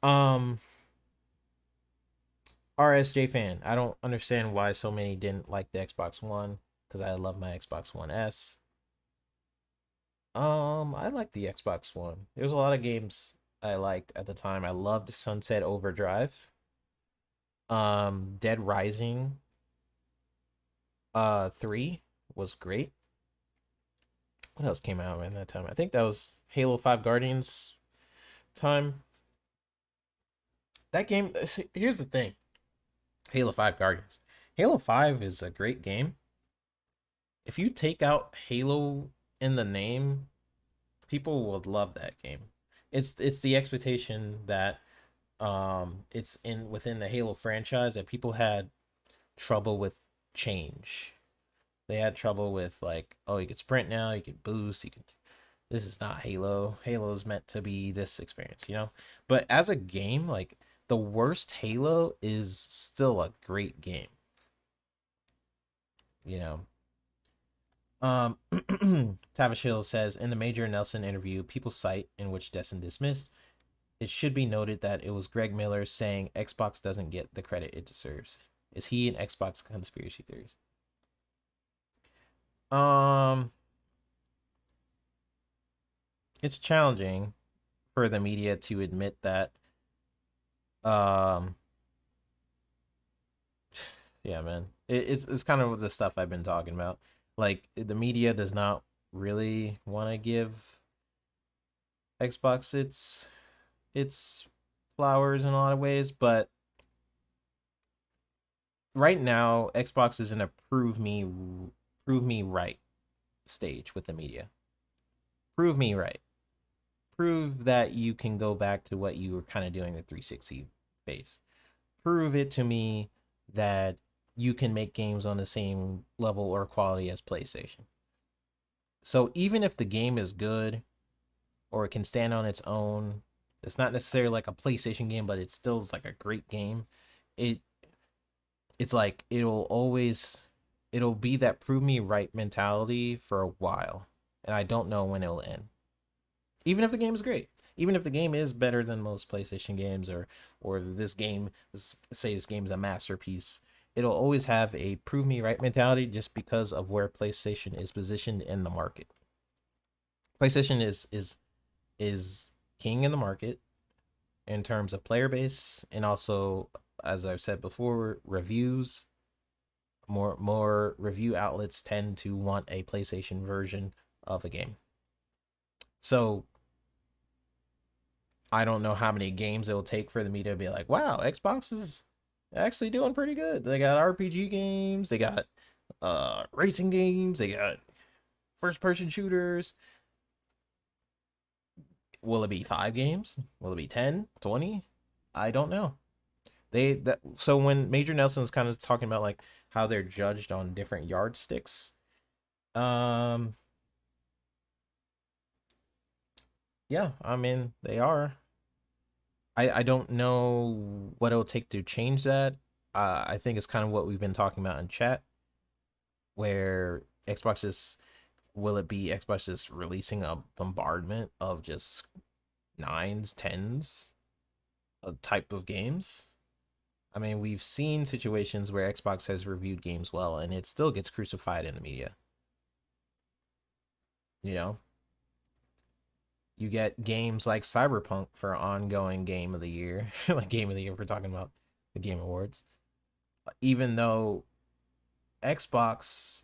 Um, RSJ fan, I don't understand why so many didn't like the Xbox One, because I love my Xbox One S. I like the Xbox One. There's a lot of games I liked at the time. I loved Sunset Overdrive. Dead Rising 3 was great. What else came out around that time? I think that was Halo 5 Guardians time. That game, here's the thing. Halo 5 Guardians. Halo 5 is a great game. If you take out Halo in the name, people would love that game. It's the expectation that it's in within the Halo franchise that people had trouble with change. They had trouble with like, oh, you can sprint now, you can boost, you can, this is not Halo. Halo's meant to be this experience, you know? But as a game, like the worst Halo is still a great game, you know? Tavish Hill says, in the Major Nelson interview, People's Site, in which Destin dismissed, it should be noted that it was Greg Miller saying Xbox doesn't get the credit it deserves. Is he an Xbox conspiracy theorist? Um, it's challenging for the media to admit that. Um, yeah, man, it's kind of the stuff I've been talking about. Like the media does not really want to give Xbox its flowers in a lot of ways, but right now Xbox is in a prove me right stage with the media. Prove me right. Prove that you can go back to what you were kind of doing the 360 phase. Prove it to me that you can make games on the same level or quality as PlayStation. So even if the game is good or it can stand on its own, it's not necessarily like a PlayStation game, but it still is like a great game. It it's like it'll be that prove me right mentality for a while, and I don't know when it'll end. Even if the game is great, even if the game is better than most PlayStation games, or this game, say this game is a masterpiece, it'll always have a prove me right mentality just because of where PlayStation is positioned in the market. PlayStation is king in the market in terms of player base, and also, as I've said before, reviews. More review outlets tend to want a PlayStation version of a game. So I don't know how many games it will take for the media to be like, wow, Xbox is actually doing pretty good. They got RPG games, they got racing games, they got first person shooters. Will it be 5 games? Will it be 10, 20? I don't know. So when Major Nelson was kind of talking about like how they're judged on different yardsticks, um yeah, I mean they are. I don't know what it'll take to change that. I think it's kind of what we've been talking about in chat, where Xbox is will it be Xbox just releasing a bombardment of just nines, tens, a type of games? I mean, we've seen situations where Xbox has reviewed games well, and it still gets crucified in the media. You know, you get games like Cyberpunk for ongoing game of the year, like game of the year if we're talking about the Game Awards. Even though Xbox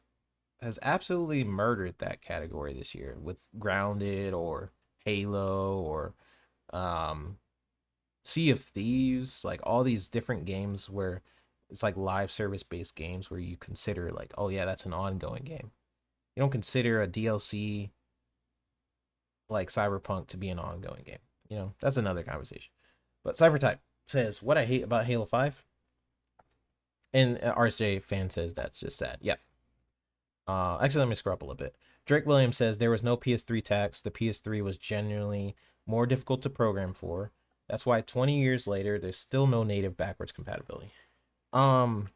has absolutely murdered that category this year with Grounded or Halo or um Sea of Thieves, like all these different games where it's like live service based games where you consider like, oh yeah, that's an ongoing game. You don't consider a DLC like Cyberpunk to be an ongoing game. You know, that's another conversation. But Cyphertype says, what I hate about Halo 5. And RSJ fan says that's just sad. Yeah. Actually, let me scroll up a little bit. Drake Williams says there was no PS3 tax. The PS3 was genuinely more difficult to program for. That's why 20 years later, there's still no native backwards compatibility. Um,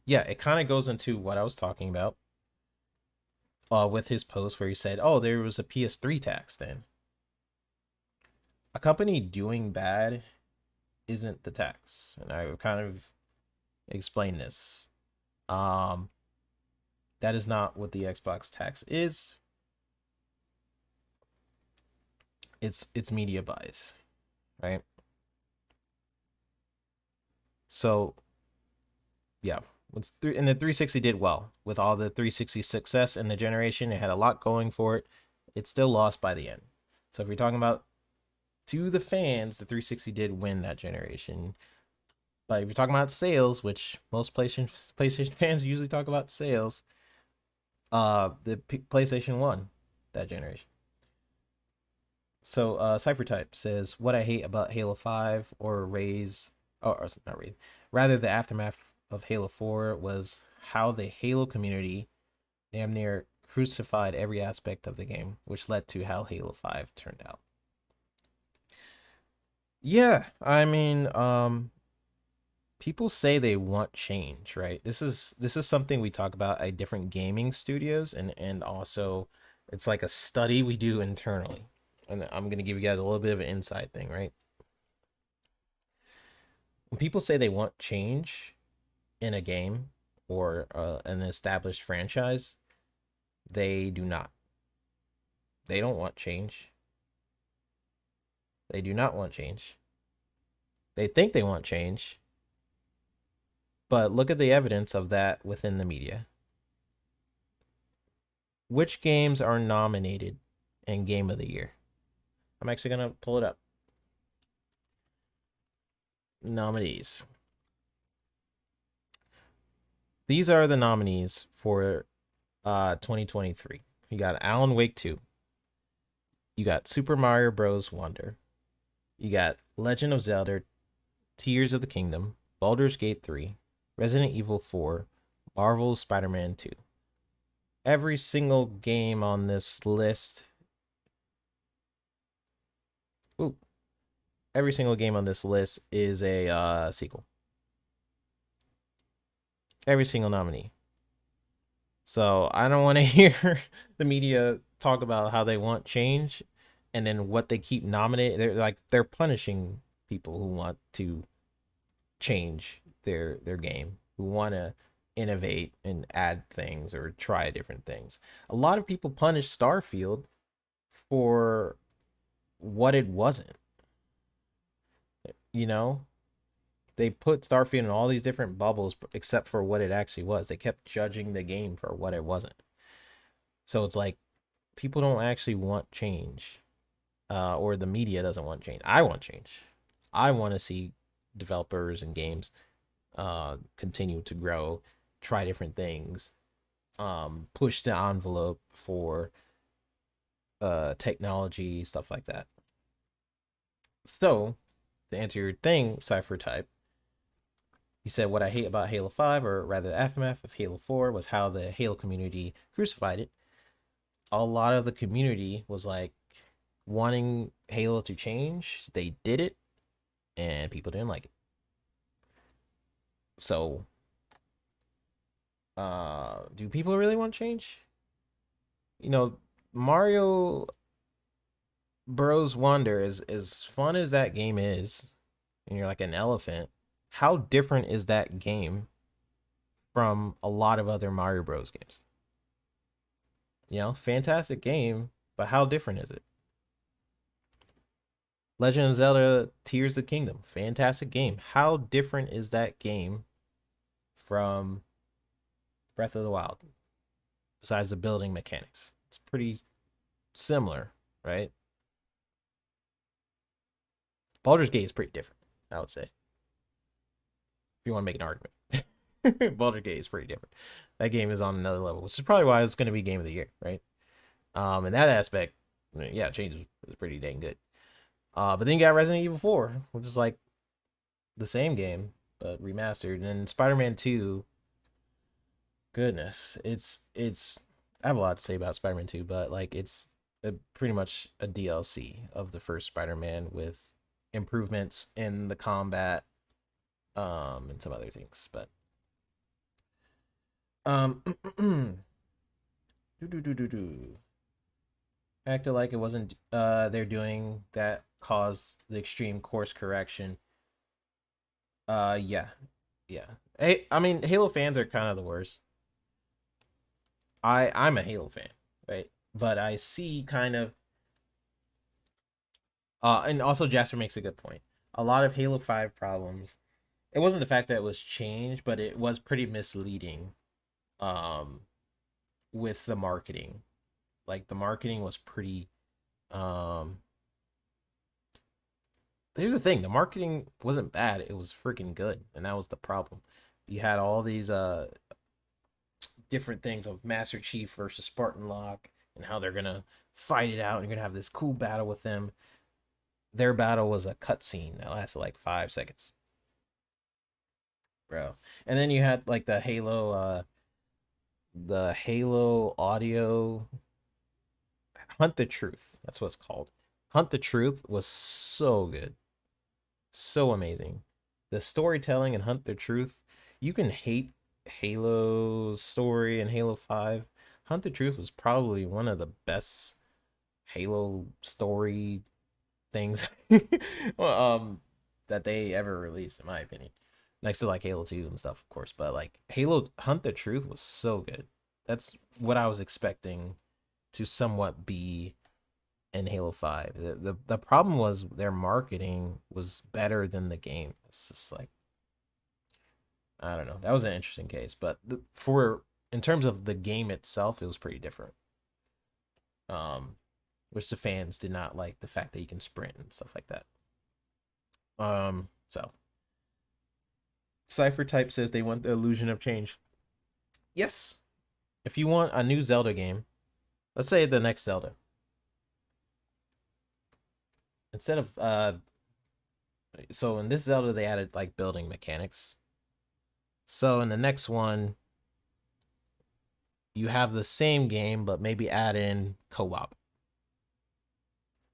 yeah, it kind of goes into what I was talking about with his post where he said, oh, there was a PS3 tax then. A company doing bad isn't the tax. And I kind of explained this. Um, that is not what the Xbox tax is. It's media buys, right? So yeah, and the 360 did well with all the 360 success in the generation. It had a lot going for it. It still lost by the end. So if you're talking about to the fans, the 360 did win that generation. But if you're talking about sales, which most PlayStation fans usually talk about sales, the PlayStation won that generation. So Cyphertype says, what I hate about Halo 5 or Raze, or not Raze, rather the aftermath of Halo 4 was how the Halo community damn near crucified every aspect of the game, which led to how Halo 5 turned out. Yeah, I mean, people say they want change, right? This is something we talk about at different gaming studios, and also it's like a study we do internally. And I'm gonna give you guys a little bit of an inside thing, right? When people say they want change in a game or an established franchise, they do not. They don't want change. They do not want change. They think they want change, but look at the evidence of that within the media. Which games are nominated in Game of the Year? I'm actually going to pull it up. Nominees. These are the nominees for 2023. You got Alan Wake 2. You got Super Mario Bros. Wonder. You got Legend of Zelda Tears of the Kingdom, Baldur's Gate 3, Resident Evil 4, Marvel's Spider-Man 2. Every single game on this list. Ooh. Every single game on this list is a sequel. Every single nominee. So I don't want to hear the media talk about how they want change and then what they keep nominating. They're punishing people who want to change their game, who want to innovate and add things or try different things. A lot of people punish Starfield for what it wasn't. You know, they put Starfield in all these different bubbles except for what it actually was. They kept judging the game for what it wasn't. So it's like people don't actually want change, or the media doesn't want change. I want change. I want to see developers and games continue to grow, try different things, push the envelope for technology, stuff like that. So, to answer your thing, Cypher Type, you said what I hate about Halo 5, or rather the aftermath of Halo 4, was how the Halo community crucified it. A lot of the community was like wanting Halo to change. They did it, and people didn't like it. So, do people really want change? You know, Mario Bros. Wonder, is as fun as that game is, and you're like an elephant, how different is that game from a lot of other Mario Bros. Games? You know, fantastic game, but how different is it? Legend of Zelda Tears of the Kingdom, fantastic game. How different is that game from Breath of the Wild? Besides the building mechanics, it's pretty similar, right? Baldur's Gate is pretty different, I would say. If you want to make an argument. Baldur's Gate is pretty different. That game is on another level, which is probably why it's going to be game of the year, right? In that aspect, yeah, change is pretty dang good. But then you got Resident Evil 4, which is like the same game, but remastered. And then Spider-Man 2, goodness, it's I have a lot to say about Spider-Man 2, but like it's pretty much a DLC of the first Spider-Man with improvements in the combat, and some other things. But acted like it wasn't they're doing that caused the extreme course correction. Yeah. Yeah. Hey, I mean, Halo fans are kind of the worst. I'm a Halo fan, right? But I see kind of and also Jasper makes a good point. A lot of Halo 5 problems, it wasn't the fact that it was changed, but it was pretty misleading um with the marketing. Like the marketing was pretty um here's the thing, the marketing wasn't bad, it was freaking good, and that was the problem. You had all these different things of Master Chief versus Spartan Lock, and how they're gonna fight it out, and you're gonna have this cool battle with them. Their battle was a cutscene that lasted like 5 seconds, bro. And then you had like the Halo audio, Hunt the Truth. That's what it's called. Hunt the Truth was so good, so amazing. The storytelling in Hunt the Truth, you can hate Halo's story and Halo 5. Hunt the Truth was probably one of the best Halo story things that they ever released, in my opinion. Next to like Halo 2 and stuff, of course. But like Halo Hunt the Truth was so good. That's what I was expecting to somewhat be in Halo 5. The problem was their marketing was better than the game. It's just like, I don't know. That was an interesting case, but for in terms of the game itself, it was pretty different. Um, which the fans did not like, the fact that you can sprint and stuff like that. So Cypher Type says they want the illusion of change. Yes, if you want a new Zelda game, let's say the next Zelda, instead of so in this Zelda they added like building mechanics. So in the next one, you have the same game, but maybe add in co-op.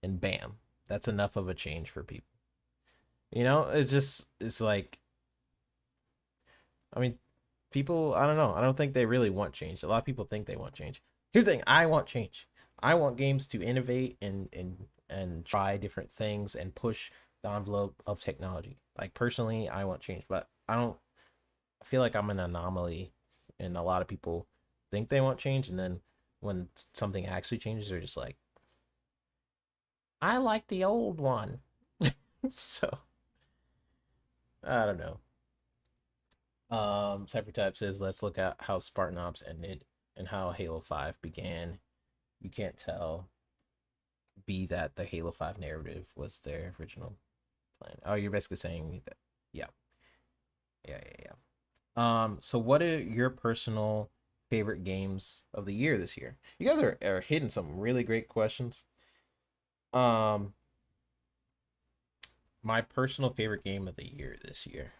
And bam, that's enough of a change for people. You know, it's like, I mean, people, I don't know. I don't think they really want change. A lot of people think they want change. Here's the thing, I want change. I want games to innovate and try different things and push the envelope of technology. Like personally, I want change, but I feel like I'm an anomaly, and a lot of people think they want change, and then when something actually changes, they're just like, I like the old one. So I don't know. Cybertype says, let's look at how Spartan Ops ended and how Halo 5 began. You can't tell be that the Halo 5 narrative was their original plan. Oh, you're basically saying that, Yeah, yeah, yeah. So what are your personal favorite games of the year this year? You guys are hitting some really great questions. Um, my personal favorite game of the year this year.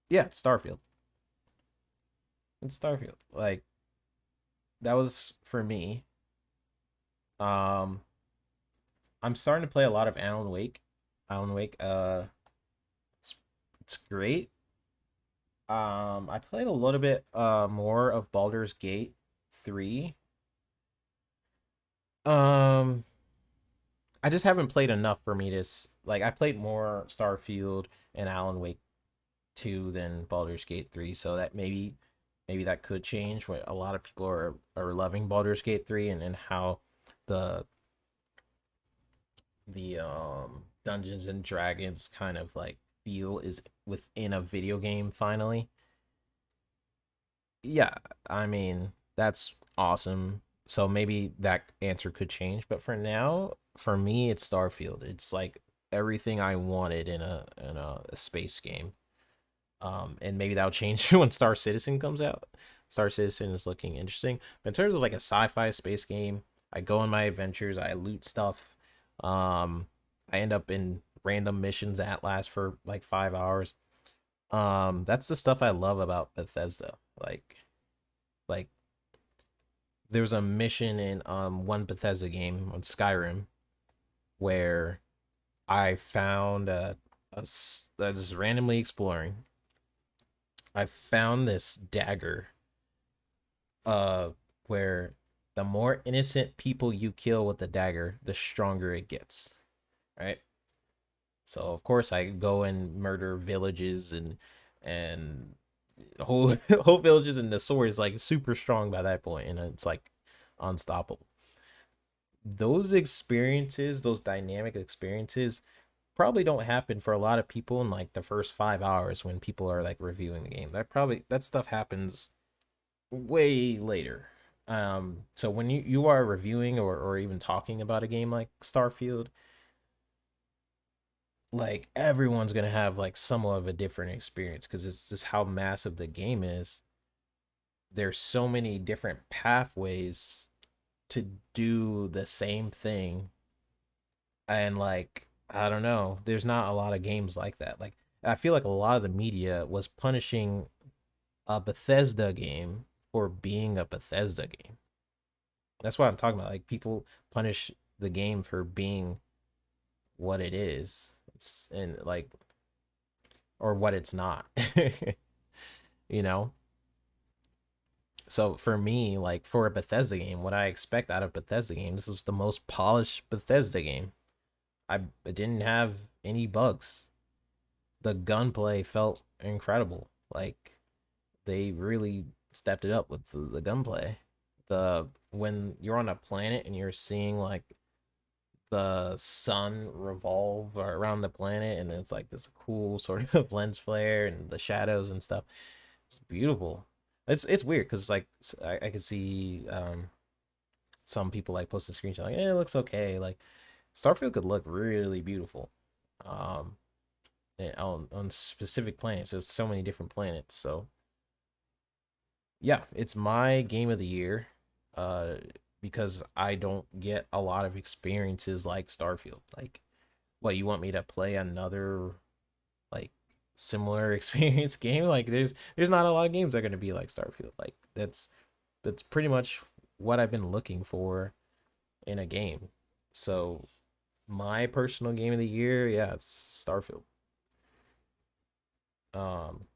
Yeah, it's Starfield. It's Starfield. Like that was for me. Um, I'm starting to play a lot of Alan Wake. Alan Wake. It's it's great. I played a little bit more of Baldur's Gate 3. Um, I just haven't played enough for me to like. I played more Starfield and Alan Wake 2 than Baldur's Gate 3, so that maybe that could change. What a lot of people are loving Baldur's Gate 3 and how the Dungeons and Dragons kind of like feel is within a video game finally. Yeah, I mean, that's awesome. So maybe that answer could change, but for now, for me, it's Starfield. It's like everything I wanted in a space game. And maybe that'll change when Star Citizen comes out. Star Citizen is looking interesting. But in terms of like a sci-fi space game, I go on my adventures, I loot stuff. Um, I end up in random missions that last for like 5 hours. That's the stuff I love about Bethesda. Like there was a mission in one Bethesda game on Skyrim where I found I was randomly exploring. I found this dagger uh where the more innocent people you kill with the dagger, the stronger it gets. Right? So of course I go and murder villages and whole whole villages, and the sword is like super strong by that point and it's like unstoppable. Those experiences, those dynamic experiences probably don't happen for a lot of people in like the first 5 hours when people are like reviewing the game. That stuff happens way later. So when you are reviewing or even talking about a game like Starfield, like everyone's gonna have like somewhat of a different experience because it's just how massive the game is. There's so many different pathways to do the same thing, and like I don't know, there's not a lot of games like that. Like I feel like a lot of the media was punishing a Bethesda game for being a Bethesda game. That's what I'm talking about. Like people punish the game for being what it is. It's and like or what it's not. you know? So for me, like for a Bethesda game, what I expect out of Bethesda games, this was the most polished Bethesda game. It didn't have any bugs. The gunplay felt incredible. Like they really stepped it up with the gunplay. The when you're on a planet and you're seeing like the sun revolve around the planet and it's like this cool sort of lens flare and the shadows and stuff. It's beautiful. It's weird because like I could see some people like posting screenshots like, it looks okay. Like Starfield could look really beautiful. Um, on specific planets. There's so many different planets. So yeah, it's my game of the year. Uh, because I don't get a lot of experiences like Starfield. Like, what you want me to play another like similar experience game? Like, there's not a lot of games that are gonna be like Starfield. Like, that's pretty much what I've been looking for in a game. So my personal game of the year, yeah, it's Starfield. Um,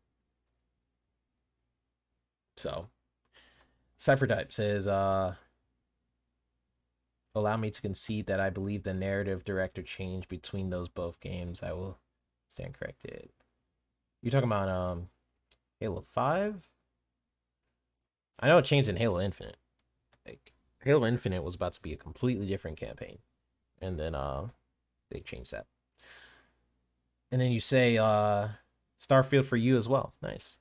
so Cypher Type says, allow me to concede that I believe the narrative director changed between those both games. I will stand corrected. You're talking about Halo 5? I know it changed in Halo Infinite. Like Halo Infinite was about to be a completely different campaign. And then they changed that. And then you say Starfield for you as well. Nice.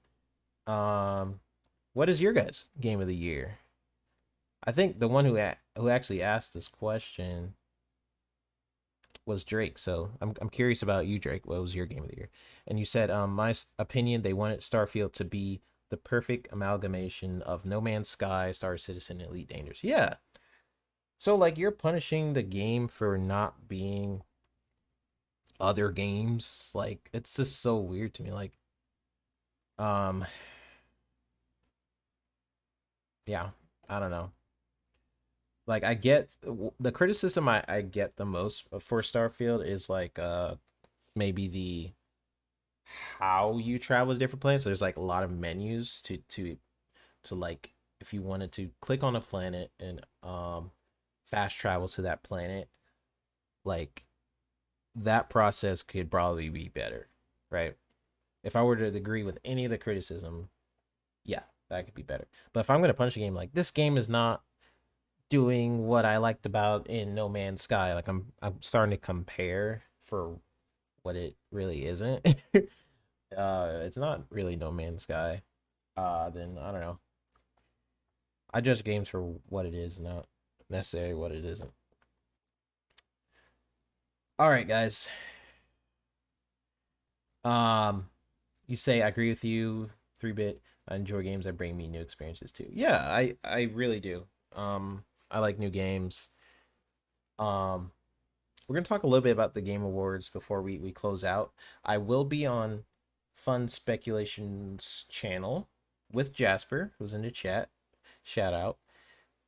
Um what is your guys' game of the year? I think the one who actually asked this question was Drake. So I'm curious about you, Drake. What was your game of the year? And you said, my opinion, they wanted Starfield to be the perfect amalgamation of No Man's Sky, Star Citizen, and Elite Dangerous. Yeah. So like you're punishing the game for not being other games. Like it's just so weird to me. Like, um, yeah, I don't know. Like I get the criticism I get the most for Starfield is like maybe the how you travel to different planets. So there's like a lot of menus to like if you wanted to click on a planet and fast travel to that planet, like that process could probably be better, right? If I were to agree with any of the criticism, yeah, that could be better. But if I'm gonna punish a game, like this game is not doing what I liked about in No Man's Sky. Like I'm starting to compare for what it really isn't. It's not really No Man's Sky. Then I don't know. I judge games for what it is, not necessarily what it isn't. All right, guys. Um, you say I agree with you. 3-bit. I enjoy games that bring me new experiences too. Yeah, I really do. I like new games. Um, we're gonna talk a little bit about the Game Awards before we close out. I will be on Fun Speculations channel with Jasper, who's in the chat. Shout out.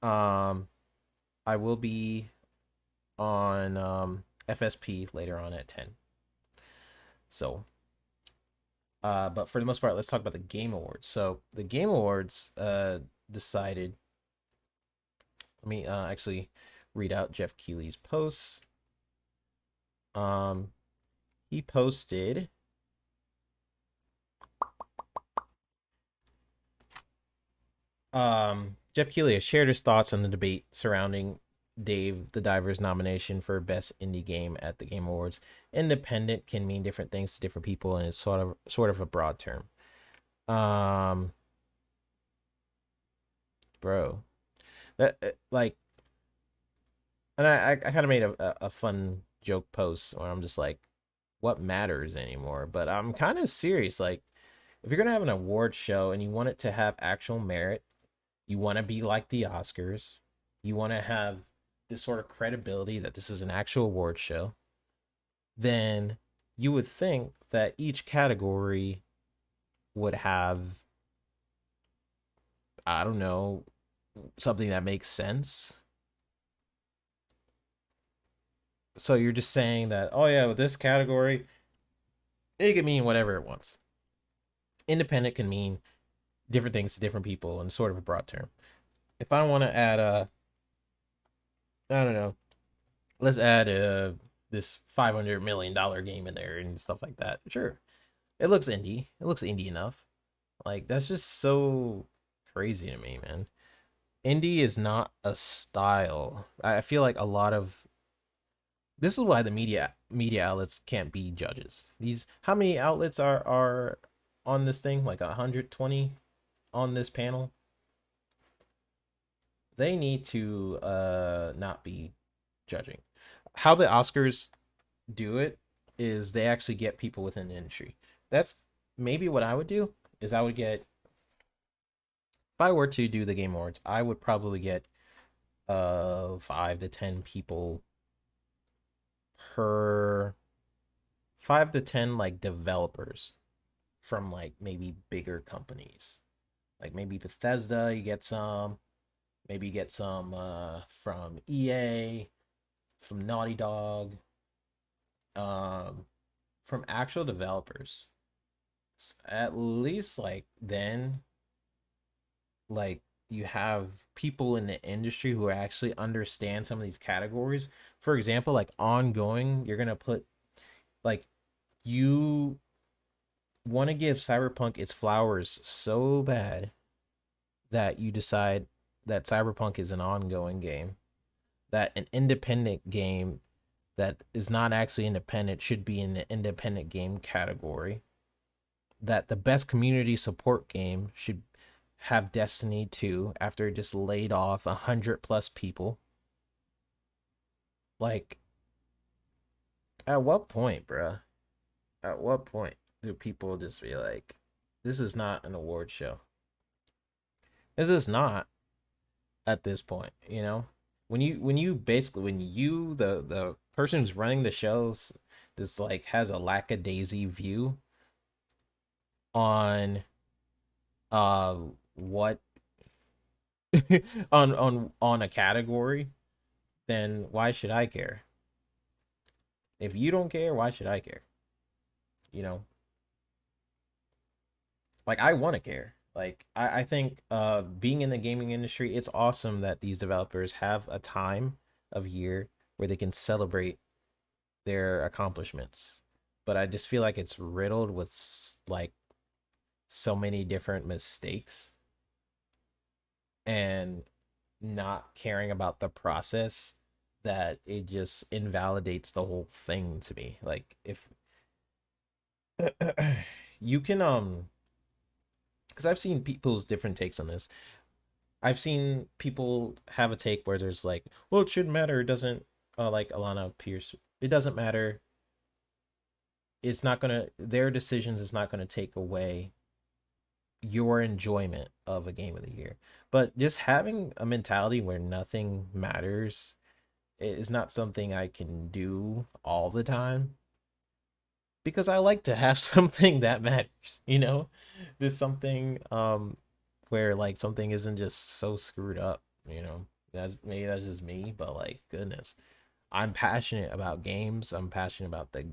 Um, I will be on FSP later on at 10. So, but for the most part, let's talk about the Game Awards. So the Game Awards decided. Let me actually read out Jeff Keighley's posts. He posted. Jeff Keighley has shared his thoughts on the debate surrounding Dave the Diver's nomination for Best Indie Game at the Game Awards. Independent can mean different things to different people, and it's sort of a broad term. Bro, that like, and I kind of made a fun joke post where I'm just like, what matters anymore? But I'm kind of serious. Like, if you're gonna have an award show and you want it to have actual merit, you want to be like the Oscars, you want to have this sort of credibility that this is an actual award show, then you would think that each category would have, I don't know, something that makes sense. So you're just saying that, oh yeah, with this category, it can mean whatever it wants. Independent can mean different things to different people in sort of a broad term. If I want to add I don't know, let's add this $500 million game in there and stuff like that. Sure, it looks indie. It looks indie enough. Like that's just so crazy to me, man. Indie is not a style. I feel like a lot of this is why the media outlets can't be judges. These how many outlets are on this thing? Like 120 on this panel. They need to not be judging. How the Oscars do it is they actually get people within the industry. That's maybe what I would do is I would get if I were to do the Game Awards, I would probably get 5 to 10 people per 5 to 10 like developers from like maybe bigger companies. Like maybe Bethesda, you get some, maybe you get some from EA, from Naughty Dog, um from actual developers. At least like then like you have people in the industry who actually understand some of these categories. For example, like ongoing, you're gonna put like you want to give Cyberpunk its flowers so bad that you decide that Cyberpunk is an ongoing game, that an independent game that is not actually independent should be in the independent game category, that the best community support game should have Destiny 2 after it just laid off 100 plus people. Like At what point, bruh? At what point do people just be like, this is not an award show? This is not at this point, you know? When you basically when you the person who's running the shows just like has a lackadaisy view on uh what on a category, then why should I care? If you don't care, why should I care? You know, like I want to care. Like I think being in the gaming industry, it's awesome that these developers have a time of year where they can celebrate their accomplishments. But I just feel like it's riddled with like so many different mistakes and not caring about the process that it just invalidates the whole thing to me. Like if you can because I've seen people's different takes on this. I've seen people have a take where there's like, well, it shouldn't matter. It doesn't like Alana Pierce. It doesn't matter. It's not gonna their decisions is not gonna take away your enjoyment of a game of the year. But just having a mentality where nothing matters is not something I can do all the time because I like to have something that matters, you know? There's something where like something isn't just so screwed up, you know? That's just me, but like goodness. I'm passionate about games. I'm passionate about the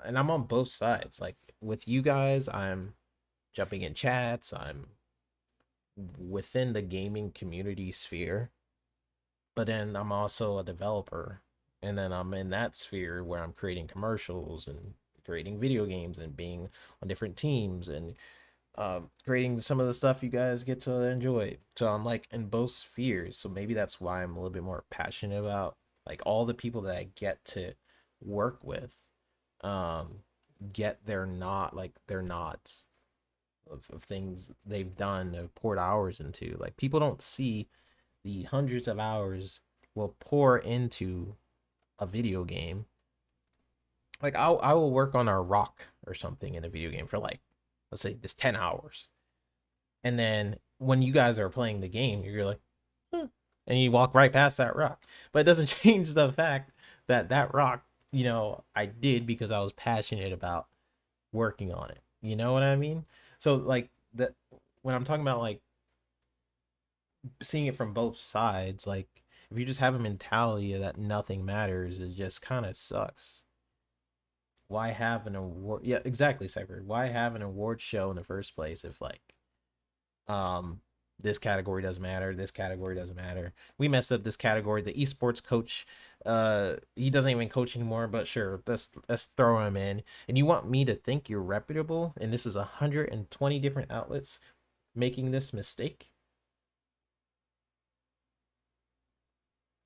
and I'm on both sides. Like with you guys, I'm jumping in chats. I'm within the gaming community sphere, but then I'm also a developer. And then I'm in that sphere where I'm creating commercials and creating video games and being on different teams and creating some of the stuff you guys get to enjoy. So I'm like in both spheres. So maybe that's why I'm a little bit more passionate about like all the people that I get to work with. Get their nods of things they've done, have poured hours into. Like people don't see the hundreds of hours will pour into a video game. Like I will work on a rock or something in a video game for like let's say this 10 hours. And then when you guys are playing the game, you're like, huh, and you walk right past that rock. But it doesn't change the fact that that rock, you know, I did because I was passionate about working on it. You know what I mean? So like that when I'm talking about like seeing it from both sides, like if you just have a mentality that nothing matters, it just kind of sucks. Why have an award? Yeah, exactly, Cypher. Why have an award show in the first place if like um this category doesn't matter, this category doesn't matter. We messed up this category. The esports coach, he doesn't even coach anymore, but sure, let's throw him in. And you want me to think you're reputable? And this is 120 different outlets making this mistake?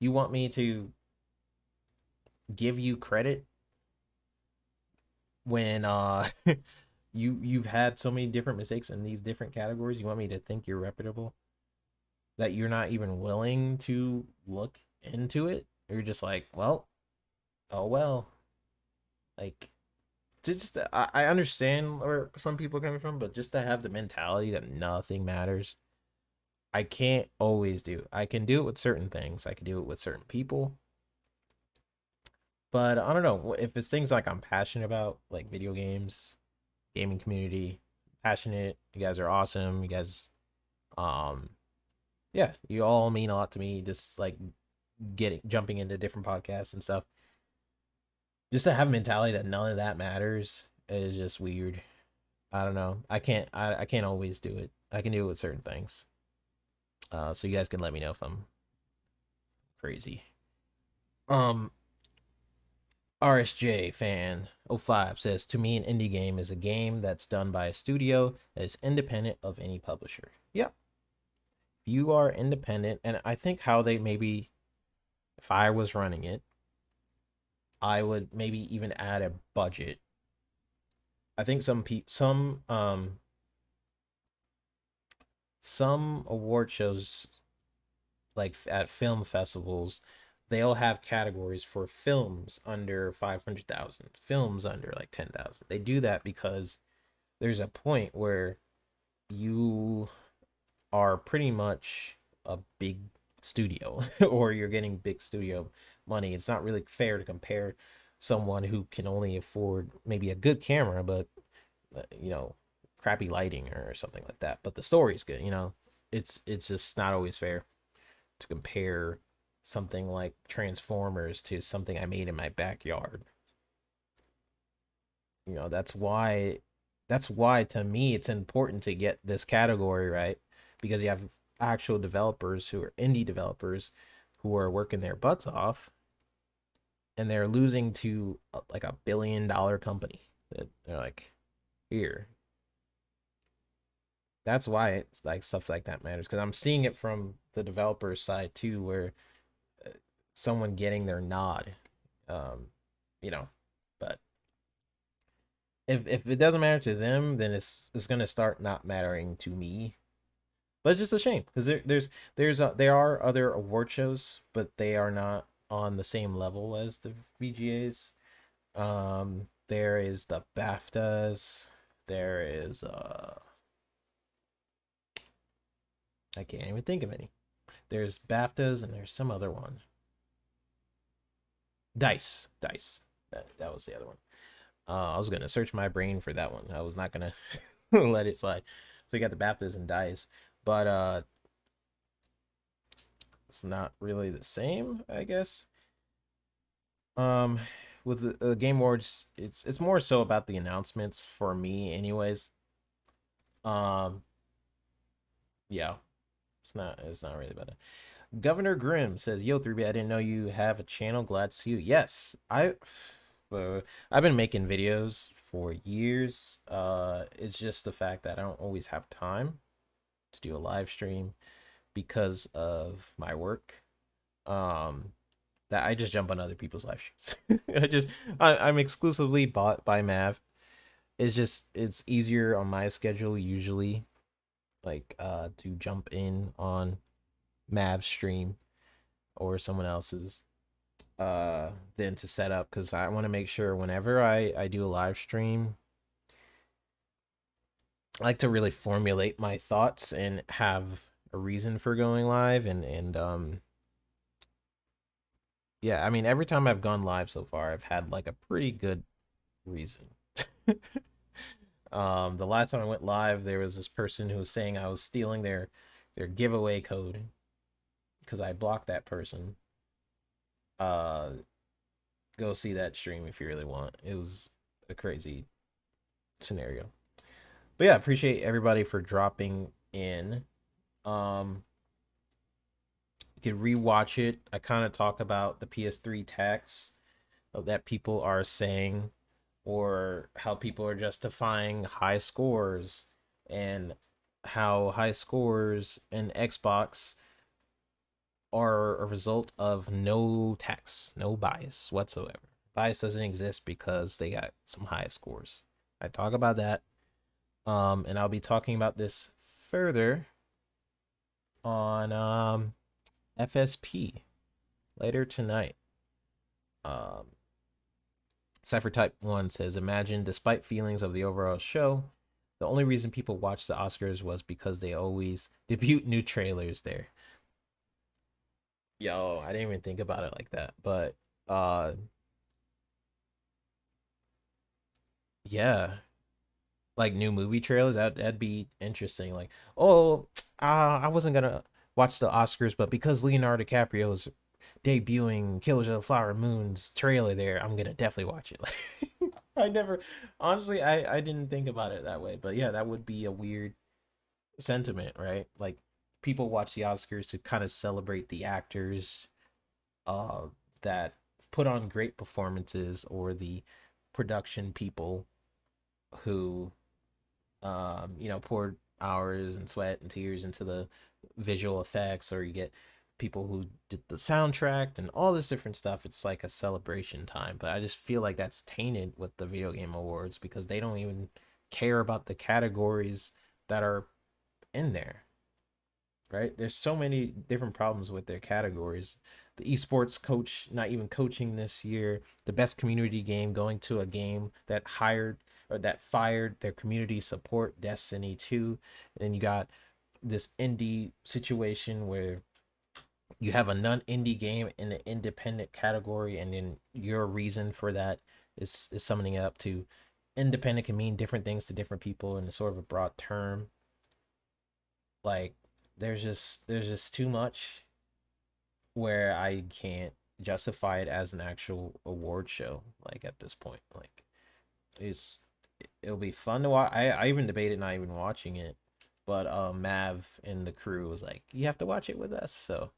You want me to give you credit when you've had so many different mistakes in these different categories? You want me to think you're reputable? That you're not even willing to look into it? You're just like, well, oh well. Like just I understand where some people are coming from, but just to have the mentality that nothing matters, I can't always do. I can do it with certain things. I can do it with certain people. But I don't know if it's things like I'm passionate about, like video games, gaming community, passionate. You guys are awesome. You guys, um, yeah, you all mean a lot to me. Just like getting jumping into different podcasts and stuff. Just to have a mentality that none of that matters is just weird. I don't know. I can't always do it. I can do it with certain things. So you guys can let me know if I'm crazy. Um, RSJ fan 05 says, to me, an indie game is a game that's done by a studio that is independent of any publisher. Yep. You are independent, and I think how they maybe, if I was running it, I would maybe even add a budget. I think some award shows like at film festivals, they'll have categories for films under 500,000, films under like 10,000. They do that because there's a point where you are pretty much a big studio or you're getting big studio money. It's not really fair to compare someone who can only afford maybe a good camera, but you know, crappy lighting or something like that. But the story's good, you know. It's just not always fair to compare something like Transformers to something I made in my backyard. You know, that's why to me it's important to get this category right, because you have actual developers who are indie developers who are working their butts off, and they're losing to like $1 billion company that they're like, here. That's why it's like stuff like that matters, because I'm seeing it from the developer side too, where someone getting their nod, um, you know. But if it doesn't matter to them, then it's gonna start not mattering to me. But it's just a shame because there are other award shows, but they are not on the same level as the VGAs. There is the BAFTAs. There is I can't even think of any. There's BAFTAs and there's some other one. Dice. That was the other one. I was gonna search my brain for that one. I was not gonna let it slide. So you got the BAFTAs and Dice, but it's not really the same, I guess. Um, with the Game Awards, it's more so about the announcements for me, anyways. Um, yeah, it's not really about it. Governor Grimm says, "Yo, 3B, I didn't know you have a channel. Glad to see you." Yes, I've been making videos for years. It's just the fact that I don't always have time to do a live stream because of my work. Um, that I just jump on other people's live streams. I'm exclusively bought by Mav. It's easier on my schedule usually, like to jump in on Mav's stream or someone else's than to set up, because I want to make sure whenever I do a live stream, I like to really formulate my thoughts and have a reason for going live. And yeah, I mean, every time I've gone live so far, I've had like a pretty good reason. The last time I went live, there was this person who was saying I was stealing their giveaway code because I blocked that person. uh Go see that stream if you really want. It was a crazy scenario. But yeah, appreciate everybody for dropping in. um you could rewatch it. I kind of talk about the PS3 tax that people are saying, or how people are justifying high scores, and how high scores in Xbox are a result of no tax, no bias whatsoever. Bias doesn't exist because they got some high scores. I talk about that. And I'll be talking about this further on FSP later tonight. Cypher Type 1 says, imagine, despite feelings of the overall show, the only reason people watched the Oscars was because they always debut new trailers there. Yo, I didn't even think about it like that. But yeah. Like new movie trailers, that'd be interesting. Like, oh, I wasn't gonna watch the Oscars, but because Leonardo DiCaprio is debuting Killers of the Flower Moon's trailer there, I'm gonna definitely watch it. Like, I never, honestly, I didn't think about it that way, but yeah, that would be a weird sentiment, right? Like, people watch the Oscars to kind of celebrate the actors, uh, that put on great performances, or the production people who poured hours and sweat and tears into the visual effects, or you get people who did the soundtrack and all this different stuff. It's like a celebration time, but I just feel like that's tainted with the video game awards because they don't even care about the categories that are in there. right? There's so many different problems with their categories. The esports coach not even coaching this year, the best community game going to a game that hired or that fired their community support, Destiny 2. And then you got this indie situation where you have a non-indie game in the independent category, and then your reason for that is summoning it up to independent can mean different things to different people in a sort of a broad term. Like there's just too much where I can't justify it as an actual award show. Like at this point, like it's it'll be fun to watch. I even debated not even watching it, but Mav and the crew was like, you have to watch it with us, so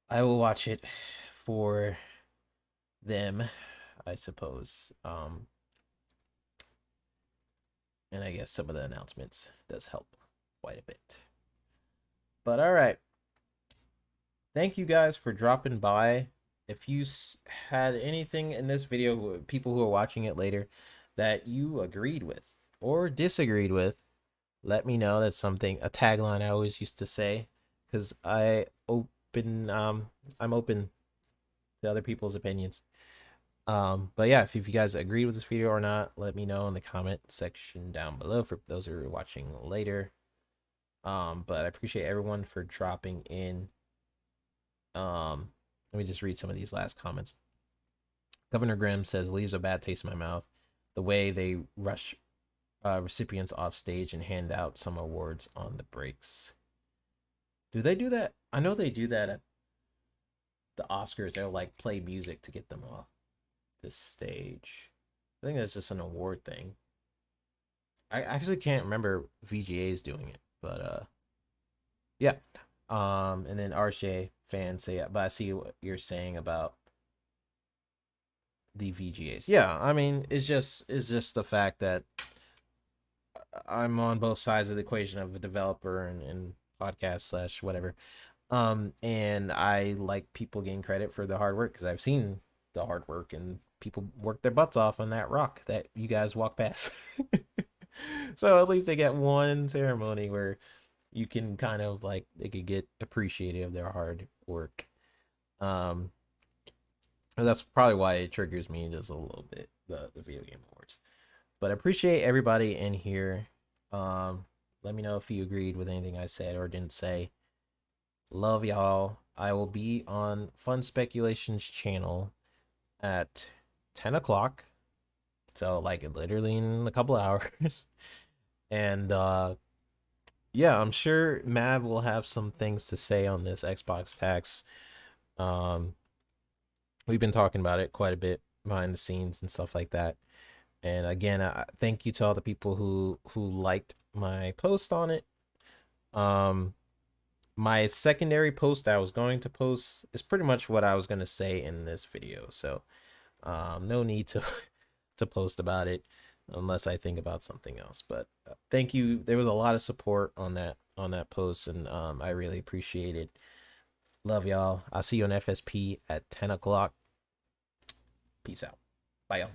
I will watch it for them, I suppose. And I guess some of the announcements does help quite a bit. But all right, thank you guys for dropping by. If you had anything in this video, people who are watching it later, that you agreed with or disagreed with, let me know. That's something, a tagline I always used to say, because I'm open to other people's opinions. But yeah, if you guys agreed with this video or not, let me know in the comment section down below for those who are watching later. But I appreciate everyone for dropping in. Let me just read some of these last comments. Governor Grimm says, leaves a bad taste in my mouth the way they rush recipients off stage and hand out some awards on the breaks. Do they do that? I know they do that at the Oscars. They'll like play music to get them off the stage. I think that's just an award thing. I actually can't remember VGAs doing it, but yeah. And then RJ fans say, but I see what you're saying about the VGAs. Yeah, I mean, it's just the fact that I'm on both sides of the equation of a developer and podcast slash whatever. And I like people getting credit for the hard work because I've seen the hard work and people work their butts off on that rock that you guys walk past. So at least they get one ceremony where you can kind of like they could get appreciative of their hard work. That's probably why it triggers me just a little bit, the video game awards. But I appreciate everybody in here. Let me know if you agreed with anything I said or didn't say. Love y'all. I will be on Fun Speculations channel at 10 o'clock. So like literally in a couple hours. And yeah, I'm sure Mav will have some things to say on this Xbox tax. We've been talking about it quite a bit behind the scenes and stuff like that. And again, thank you to all the people who liked my post on it. My secondary post I was going to post is pretty much what I was going to say in this video. So no need to to post about it unless I think about something else. But thank you. There was a lot of support on that post, and I really appreciate it. Love y'all. I'll see you on FSP at 10 o'clock. Peace out. Bye, y'all.